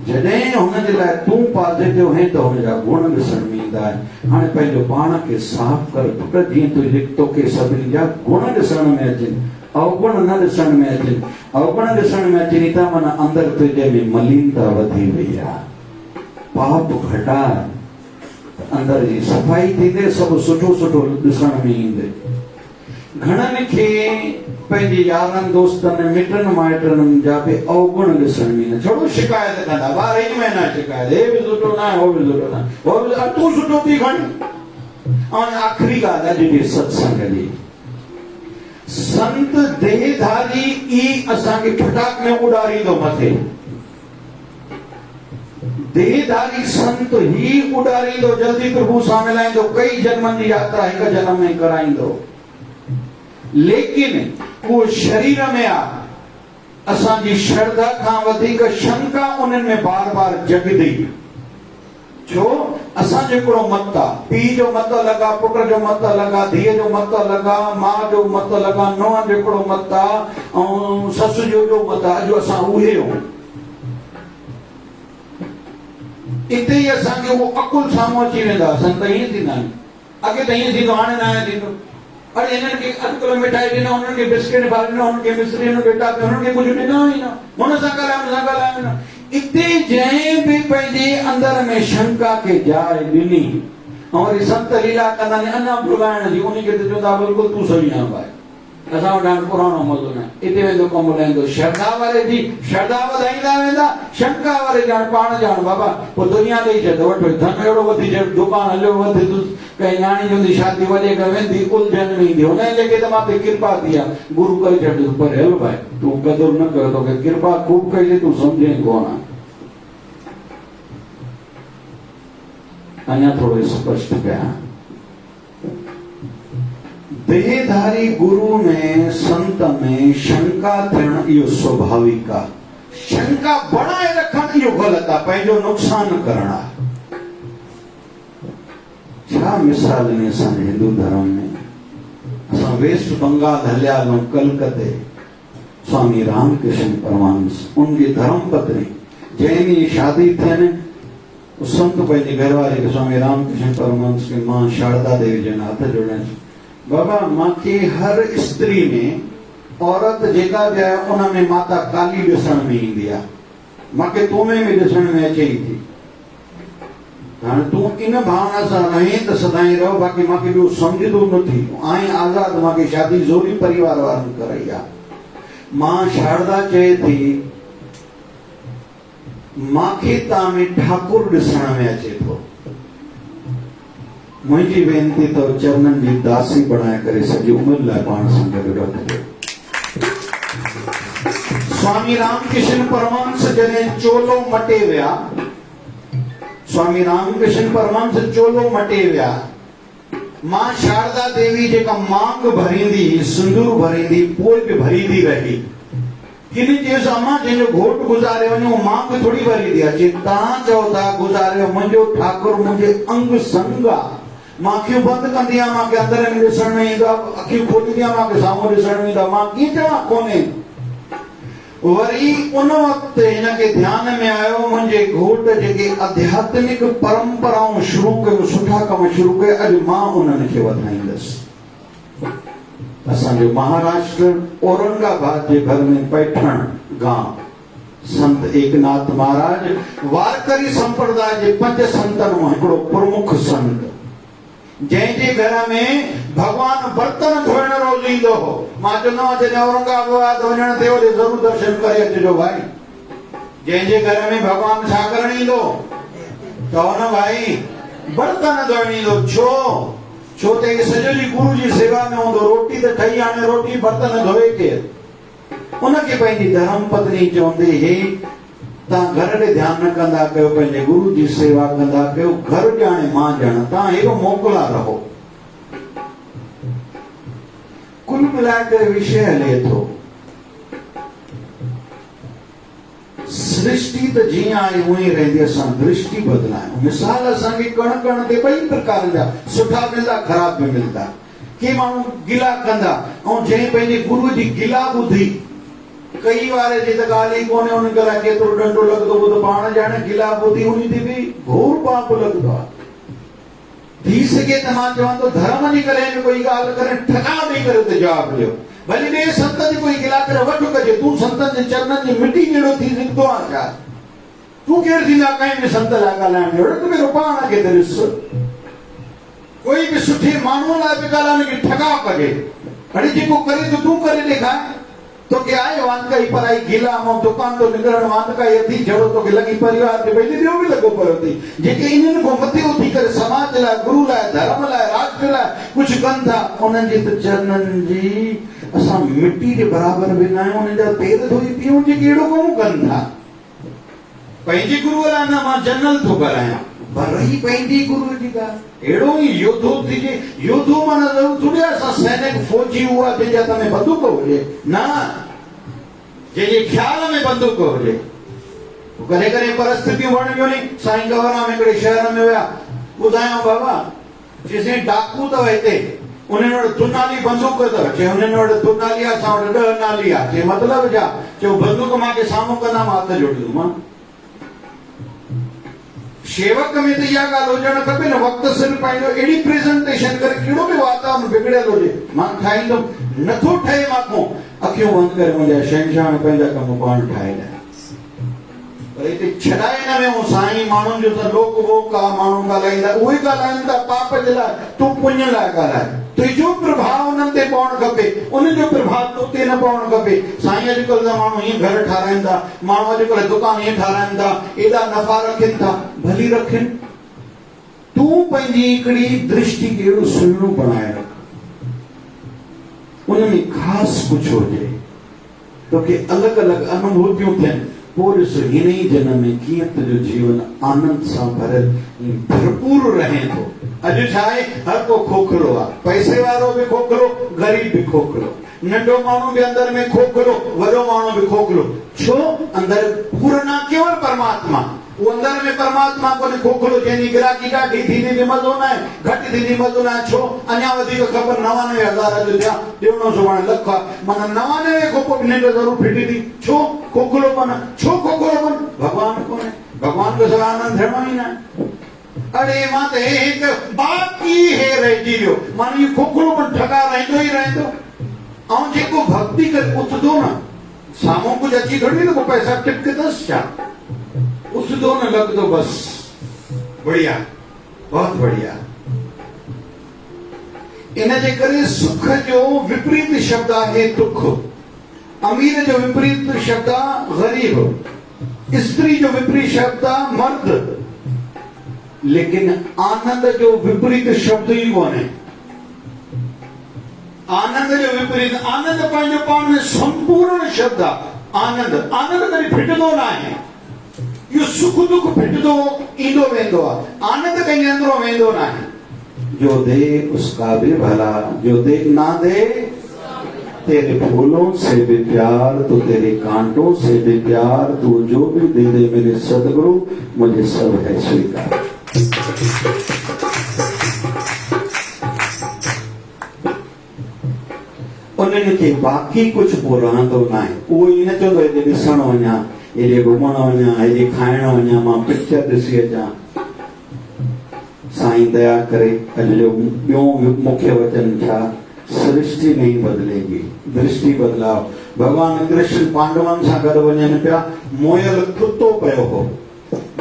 जॾहिं हुनजे लाइ तूं पॉज़िटिव आहीं त हुनजा गुण ॾिसण में ईंदा आहिनि हाणे पंहिंजो पाण खे साफ़ कर पुट जीअं तुंहिंजे तोखे सभिनी जा गुण ॾिसण में अचनि अवगुण न ॾिसण में अचनि अवगुण ॾिसण में अचनि त माना अंदरि तुंहिंजे में मलिनता वधी वई आहे पाप घटाए अंदरि जी सफ़ाई थींदे सभु सुठो सुठो ॾिसण में ईंदे घणनि खे पंहिंजे यारनि दोस्तनि मिटनि माइटनि जा बि अवगुण ॾिसण में ईंदा छड़ो शिकायत कंदा ॿार ई में न शिकायत हे बि सुठो न आहे हो बि सुठो न आहे हो बि तूं सुठो थी खणी ऐं आख़िरी ॻाल्हि अॼु जे सत्संग जी संत देहधारी ई असांखे फटाक में उॾारींदो मथे देहधारी संत ही उॾारींदो जल्दी प्रभु सां मिलाईंदो कई जन्मनि जी यात्रा हिकु जन्म में कराईंदो लेकिन वो शरीर में आहे असांजी श्रद्धा खां वधीक शंका उन्हनि में बार बार जगदी छो असांजो हिकिड़ो मत आहे पीउ जो मत लॻा पुट जो मत लॻा धीअ जो मत लॻा माउ जो मत लॻा नुंहं जो हिकिड़ो मत आहे ऐं ससु जो मत आहे अॼु असां उहे आहियूं इते ई असांखे उहो अकुल साम्हूं अची वेंदा संत ईअं थींदा आहिनि अॻे त ईअं थींदो हाणे न आहे थींदो अरे हिननि खे अधु किलो मिठाई ॾिना हुननि खे बिस्किट ॾिना हुननि खे मिस्री बेटा हुननि खे कुझु ॾिनो ई न हुन सां ॻाल्हायो न इते जंहिं बि पंहिंजे अंदर में शंका खे जाइ ॾिनी ऐं वरी संत लीला कंदा आहिनि अञा भुलाइण जी उन खे त चवंदा बिल्कुलु तूं सही आहे भाई असां वटि हाणे पुराणो मज़ो न इते वेंदो कमु लहंदो श्रद्धा वारे जी श्रद्धा वधाईंदा वेंदा शंका वारे ॼाण पाण ॼाण बाबा पोइ दुनिया ॾेई छॾ वठो धन अहिड़ो वधी छॾ दुकान हलियो वधी तूं कंहिं न्याणी जो शादी वॾे कर वेंदी उलझन में ईंदी हुन लेखे त मां ते कृपा थी आहे गुरू करे छॾियो पर हल भाई तूं क़दुरु न कर तोखे कृपा खूब कई तूं सम्झे कोन अञा थोड़ो स्पष्ट कयां देहधारी गुरु में संत में शंका थियण इहो स्वाभाविक आहे शंका बढ़ाए रखण इहो ग़लति आहे पंहिंजो नुक़सान करण आहे छा मिसाल में असांजे हिंदू धर्म में असां वेस्ट बंगाल हलिया हलूं कलकते स्वामी रामकृष्ण परमहंस उनकी धर्म पत्नी जंहिंजी शादी थियनि संत पंहिंजे घरवारे खे स्वामी रामकृष्ण परमहंस खे मां शारदा देवी जन हथ जोड़े बाबा मांखे हर स्त्री में औरत जेका बि आहे उन में माता काली ॾिसण में ईंदी आहे मांखे तूं में बि ॾिसण में अचे थी हाणे तूं इन भावना सां रहीं त सदाईं रहो बाक़ी मांखे ॿियो सम्झंदो न थी आहीं आज़ाद मांखे शादी ज़ोरी परिवार वारनि कराई आहे मां शारदा चए थी मांखे तव्हां में ठाकुर ॾिसण में अचे थो मुझी वेनती तो चरणन जी दासी बनाए करे सॼी उम्र लाइ पाण सां गॾु रखिजो स्वामी रामकृष्ण परमहंस जॾहिं चोलो मटे विया स्वामी रामकृष्ण परमहंस चोलो मटे विया मां शारदा देवी जेका मांग भरींदी सिंदूर भरींदी पोइ बि भरींदी रही किन चयुसि अम्मा जंहिंजो घोट गुज़ारे वञो मांग थोड़ी भरींदी अचे तव्हां चओ था गुज़ारे मुंहिंजो ठाकुर मुंहिंजे अंग संग आहे मां अखियूं बंदि कंदी आहियां मांखे अंदरि में ॾिसण में ईंदो आहे अखियूं खोलींदी आहियां मांखे साम्हूं ॾिसण में ईंदो आहे मां कीअं चवां कोन्हे वरी उन वक़्तु हिनखे ध्यान में आयो मुंहिंजे घोट जेके आध्यात्मिक परंपराऊं शुरू कयो सुठा कम शुरू कया अॼु मां उन्हनि खे वधाईंदसि असांजो महाराष्ट्र औरंगाबाद जे घर में पैठण गांव संत एकनाथ महाराज वारकरी संप्रदाय जे 5 संतनि मां हिकिड़ो प्रमुख संत जंहिंजे घर में भगवान बर्तन धोइण रोज़ ईंदो हो मां चवंदो आहियां जॾहिं औरंगाबाद वञण ते ओॾे ज़रूरु दर्शन करे अचिजो भाई जंहिंजे घर में भगवान छा करण ईंदो चओ न भाई बर्तन धोइण ईंदो छो त सॼो ॾींहुं गुरू जी सेवा में हूंदो रोटी त ठही हाणे रोटी बर्तन धोए केरु उनखे पंहिंजी धर्म पत्नी चवंदी हे तव्हां घर ॾे ध्यानु न कंदा कयो पंहिंजे गुरू जी सेवा कंदा कयो घर ॼाणे मां ॼाणा तव्हां हेॾो मोकिला रहो कुल मिलाए करे विषय हले थो सृष्टि त जीअं आहे उअं ई रहंदी असां दृष्टि बदिलायूं मिसाल असांखे कण कण ते 2 प्रकार जा सुठा मिलंदा ख़राब बि मिलंदा के माण्हू गिला कंदा ऐं जंहिं पंहिंजे गुरू जी गिला ॿुधी कई वारे जी त ॻाल्हि ई कोन्हे उन लाइ केतिरो ॾंडो लॻंदो हो त पाण ॼाणे गिला ॿुधी उन ते बि घोर पाप लॻंदो आहे थी सघे त मां चवां थो धर्म जी करे कोई ॻाल्हि करे ठका ॾेई करे त जवाब ॾियो भली ॿिए संत जी कोई गिला करे वठो कजे तूं संतनि जे चरणनि जी मिटी जहिड़ो थी सघंदो आहे छा तूं केरु थींदा कंहिं बि संत लाइ ॻाल्हाइण जहिड़ो तूं पंहिंजो पाण खे त ॾिस कोई बि सुठे माण्हूअ लाइ बि ॻाल्हाइण खे ठका कजे हाणे जेको करे त तूं करे ॾेखार तोखे आहे वांदकाई पराई गिला मां दुकान तो निकरण वांदकाई अथी जहिड़ो तोखे लॻी परिवार ते भई ॿियो बि लॻो पियो अथई जेके इन्हनि खां मथे उथी करे समाज लाइ गुरू लाइ धर्म लाइ राष्ट्र लाइ कुझु कनि था उन्हनि जे त चरणनि जी असां मिटी जे बराबरि बि न आहियूं उन्हनि जा पेर धोई पियूं जेके अहिड़ो कमु कनि था पंहिंजे गुरूअ लाइ न मां जनरल थो करायां पर रही पंहिंजी गुरू जी ॻाल्हि अहिड़ो ई योद्धो थिजे योद्धो माना ज़रूरु थोरी असां सैनिक फौजी हुआ जंहिंजे हथ में बंदूक हुजे न जंहिंजे ख्याल में बंदूक हुजे कॾहिं कॾहिं परिस्थितियूं वणंदियूं नी साईं गवराम हिकिड़े शहर में विया ॿुधायो बाबा चईं डाकू अथव हिते उन्हनि वटि 2 नाली बंदूक अथव चई उन्हनि वटि 2 नाली आहे असां वटि 10 नाली आहे चई मतिलबु छा चयो बंदूक मांखे साम्हूं कंदा मां हथ जोड़ींदुमि शेवक में तो इहा ॻाल्हि हुजणु खपे न वक़्तु सिर पंहिंजो अहिड़ी प्रेज़ेंटेशन करे कहिड़ो बि वातावरण बिगड़ियल हुजे मां ठाहींदुमि नथो ठहे मांखो अखियूं बंदि करे मुंहिंजा शहंशाह में पंहिंजा कम पाण ठाहे ॾिया पर हिते छॾाए न वियूं साईं माण्हुनि जो त लोक वोक आहे माण्हू ॻाल्हाईंदा उहे ॻाल्हाइनि था पाप जे लाइ तूं पुञ लाइ ॻाल्हाए तुझो प्रभाव उन्हनि ते पवणु खपे, उनजो प्रभाव तो ते न पवणु खपे। साईं अॼुकल्ह जा माण्हू हीअं घर ठाराइनि था, माण्हू अॼुकल्ह दुकान हीअं ठाराइनि था, एॾा नफ़ा रखनि था, भली रखनि। तूं पंहिंजी हिकिड़ी दृष्टि खे अहिड़ो सुहिणो बणाए रख, उनमें ख़ासि कुझु हुजे, तोखे अलॻि अलॻि अनुभूतियूं थियनि। पोइ ॾिस हिन ई जन्म में कीअं तुंहिंजो जीवन आनंद सां भरियल भरपूर रहे थो। अॼु छा आहे, हर को खोखलो आहे, पैसे वारो बि खोखलो, ग़रीब बि खोखलो, नंढो माण्हू बि अंदर में खोखलो, वॾो माण्हू बि खोखलो। छो? अंदर पूर्ण केवल परमात्मा, वो अंदर में परमात्मा को खोखलो, जंहिंजी गिराकी ॾाढी थींदी बि मज़ो न आहे, घटि थींदी मज़ो न आहे। छो? अञा वधीक खपनि 99,000 जो थिया, ॾियणो सुभाणे लख आहे, माना 99 खां पोइ निंड ज़रूरु फिटी थी। छो खोखलो माना? छो खोखलो माना? भॻवान कोन्हे, भॻवान खे सवाइ आनंद थियणो ई न आहे। अरे मां त हे हिकु बाक़ी हे रहिजी वियो, माना इहो खोखलो पण ठगा रहंदो ई रहंदो। ऐं जेको भक्ति करे उथंदो न, साम्हूं कुझु अची थोड़ी न को पैसा टिपकंदसि छा, उथंदो न लॻंदो बस बढ़िया, बहुत बढ़िया। इन जे करे सुख जो विपरीत शब्द आहे दुख, अमीर जो विपरीत शब्द आहे ग़रीब, स्त्री जो विपरीत शब्द आहे मर्द, लेकिन आनंद जो विपरीत शब्द ही कोन्हे। आनंद जो विपरीत, आनंद पंहिंजो पाण में संपूर्ण शब्द आहे। आनंद, आनंद कॾहिं फिटंदो न आहे, इहो सुख दुख फिटंदो ईंदो वेंदो आहे, आनंद कंहिंजे अंदरो वेंदो न आहे। जो दे उसका भी भला, जो दे ना दे तेरे फूलों से भी प्यार, तो तेरे कांटों से भी प्यार, तू जो भी दे दे मेरे सदगुरु, मुझे सब है स्वीकार। उन्हनि खे बाक़ी कुझु पोइ रहंदो न आहे। उहो ई न चवंदो हेॾे ॾिसण वञा, हेॾे घुमण वञा, हेॾे खाइण वञा, मां पिक्चर ॾिसी अचां। साईं दया करे अॼु जो ॿियो मुख्य वचन छा, सृष्टि नहीं बदलेगी, दृष्टि बदलाव। भगवान कृष्ण पांडवनि सां गॾु वञनि पिया, मोयल कुतो पियो हो,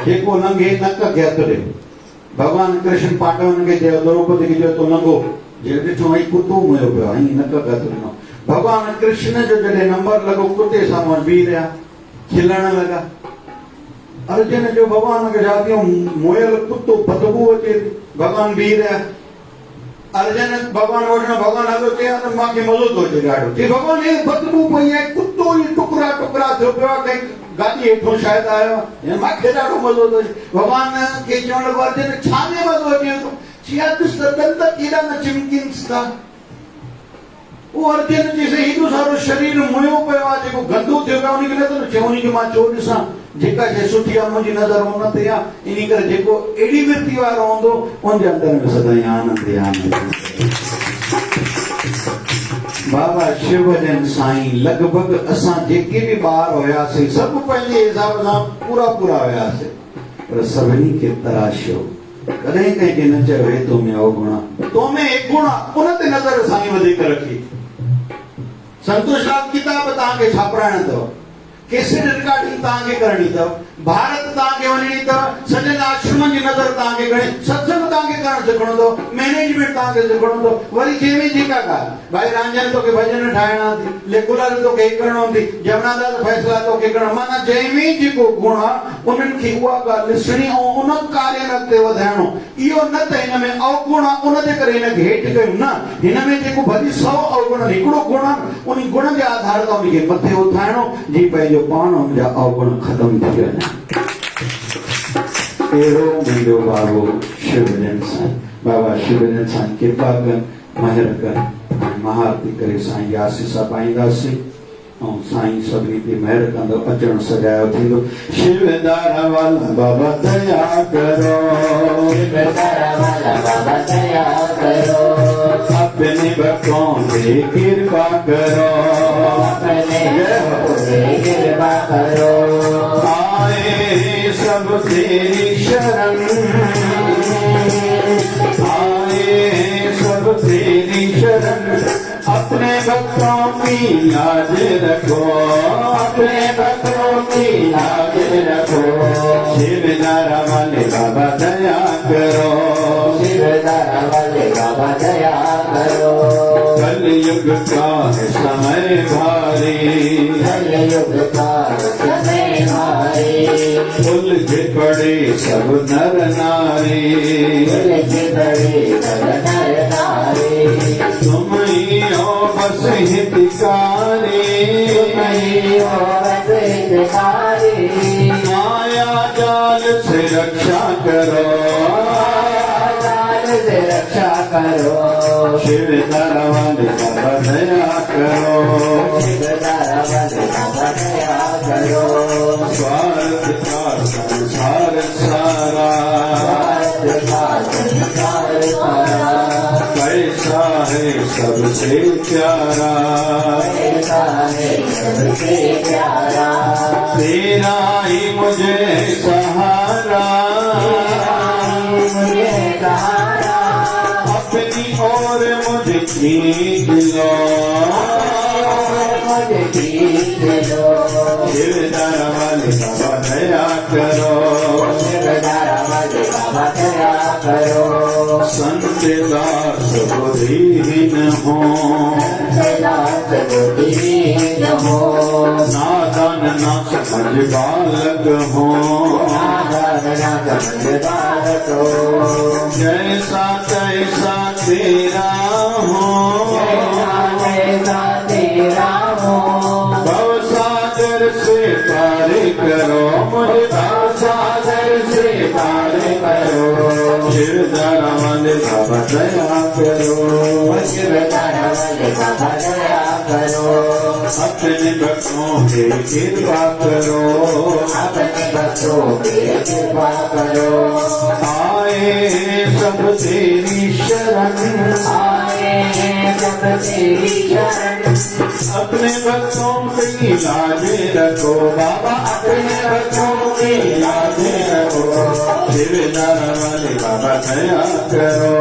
जेको लंघे नक खे हथु ॾे। भगवान कृष्ण पांडवनि खे चयो, द्रौपदी खे चयो तो लंघो, जे ॾिठो ऐं कुतो मुयो पियो, ऐं नक खे हथु ॾिनो। भगवान कृष्ण जो जॾहिं नंबर लॻो, कुते साम्हूं बीह रहिया, खिलण लॻा। अर्जुन जो भगवान खे छा थियो, मोयल कुतो बदबू अचे थी, भगवान बीह रहिया। अर्जुन भगवान वटि, भगवान हलो चया त मूंखे मज़ो थो अचे ॾाढो, चई भगवान हे बदबू पई आहे, कुतो ई टुकड़ा टुकड़ा थियो पियो आहे, कंहिं गाॾी हेठों शायदि आयो आहे, मूंखे ॾाढो मज़ो थो अचे। भगवान खे चवण लॻो, अर्जुन छाजे मज़ो अचे थो? चया ॾिस त दंद केॾा न चिमकिन्स था। उहो अर्जुन चयसि हेॾो सारो शरीर मुयो पियो आहे, जेको गंदो थियो पियो आहे, उनखे नथो चए, उनखे मां छो ॾिसां, जेका शइ सुठी आहे मुंहिंजी नज़र उन ते आहे। इन करे जेको अहिड़ी वृत्ति वारो हूंदो, उनजे अंदर में सदाईं आनंद ई आनंद। बाबा शिवजन साईं लॻभॻि असां जेके बि ॿार हुयासीं, सभु पंहिंजे हिसाब सां पूरा पूरा हुयासीं, पर सभिनी खे तराशियो। कॾहिं कंहिंखे न चयो हे तो में अवगुण आहे, तो में एक गुण आहे, उन ते नज़र साईं वधीक रखी। संतोष लाल किताब तव्हांखे छापराइण अथव, केसेट रिकॉर्डिंग तव्हांखे करणी अथव, भारत तव्हांखे वञणी अथव, सॼनि आश्रमनि जी नज़र तव्हांखे करणी, सत्संग तव्हांखे करणु सिखणो अथव, मैनेजमेंट तव्हांखे सिखणो अथव। वरी जंहिंमें जेका ॻाल्हि, भाई रांझन तोखे भॼन ठाहिणा थी, लेखुलाल तोखे हे करणो थी, जमनादास फैसला तोखे करणो, माना जंहिंमें जेको गुण आहे उन्हनि खे उहा ॻाल्हि ॾिसणी ऐं उन कार्य अॻिते वधाइणो। इहो न त हिन में अवगुण आहे उन जे करे हिनखे हेठि कयूं, न, हिन में जेको भली 100 अवगुण, हिकिड़ो गुण आहे, उन गुण जे आधार तां उनखे मथे उथाइणो, जी पंहिंजो पाण उनजा अवगुण ख़तम थी वञनि। अहिड़ो मुंहिंजो बाबो शिवजन साईं, बाबा शिवजन साईं कृपा कनि, महर कनि, ऐं महाआरती करे साईं जी आसीसा पाईंदासीं, ऐं साईं सभिनी ते महर कंदो। अचणु सजायो थींदो। शिवदार वाला बाबा दया करो, शिवदार वाला बाबा दया करो, अपने भक्तों पे कृपा करो, अपने भक्तों पे कृपा करो। आए सब तेरी शरण, आए सब तेरी शरण, अपने भक्तों की लाज रखो, अपने भक्तों की लाज रखो। शिवदारा वाले बाबा दया करो, शिवदारा वाले बाबा दया करो। युग का है समय भारी, कलयुग का समय भारी, उलझ पड़े सब नर नारी, उलझ पड़े सब नर नारी, तुम ही हो बस हितकारी, तुम्हीं हो बस हितकारी, माया जाल से रक्षा करो, जाल से रक्षा करो, शिव दरबार का दया करो, शिव दरबार का दया करो, स्वार्थ का संसार सारा, स्वार्थ का संसार सारा, कैसा है सबसे प्यारा, ऐसा है सबसे प्यारा, तेरा ही मुझे सहारा, मुझे सहारा, अपनी ओर मुझे खींच लो, मुझे खींच लो, शिव दरबार का दया करो, शिव दरबार का दया करो, संत दास बुद्धिहीन हो, दास बुद्धिहीन हो, नादान ना समझ बालक हो, नादान ना समझ बालक हो, जैसा तैसा तेरा हो, जैसा तेरा हो, भवसागर से पार करो, मुझे भवसागर से पार करो, शिव दरबार का दया करो, शिव दरबार का दया करो, अपने भक्तों की कृपा करो, अपने बच्चों की कृपा करो, आए सब तेरी शरण, आए सब तेरी शरण, अपने भक्तों की लाज रखो बाबा, अपने भक्तों की लाज रखो, शिव दरबार बाबा दया करो,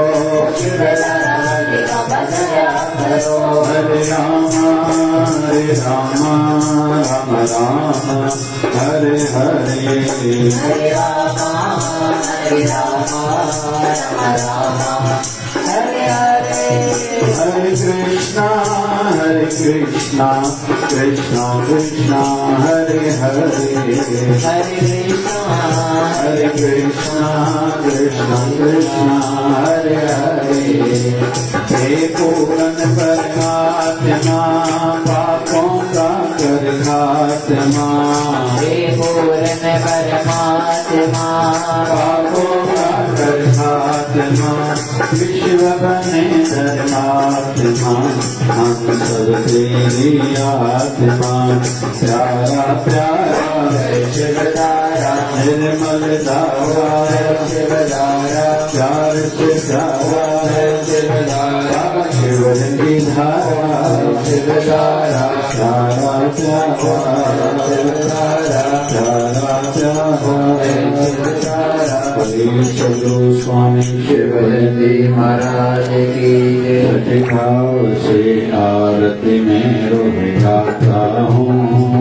शिव दरबार का दया करो, हरे राम राम राम हरे हरे, हरे राम राम राम हरे हरे, हरे कृष्णा कृष्णा कृष्णा हरे हरे, हरे कृष्णा हरे कृष्णा कृष्णा हरे हरे, हे पूर्ण परमात्मा पापों का कर खात्मा, हे पूर्ण परमात्मा, पापों का कर खात्मा, विश्व बने धर्मात्मा, हम सब तेरी आत्मा, प्यारा प्यारा है शिव तारा, निर्मल धारा है शिव धारा, प्यार से प्यारा है शिव धारा, शिवलिंगी धारा शिव धारा, प्यारा प्यारा शिव धारा, प्यारा प्यारा है शिव धारा, चलो स्वामी शिवलिंगी महाराज की जय, भाव से आरती में रोह गाता हूँ।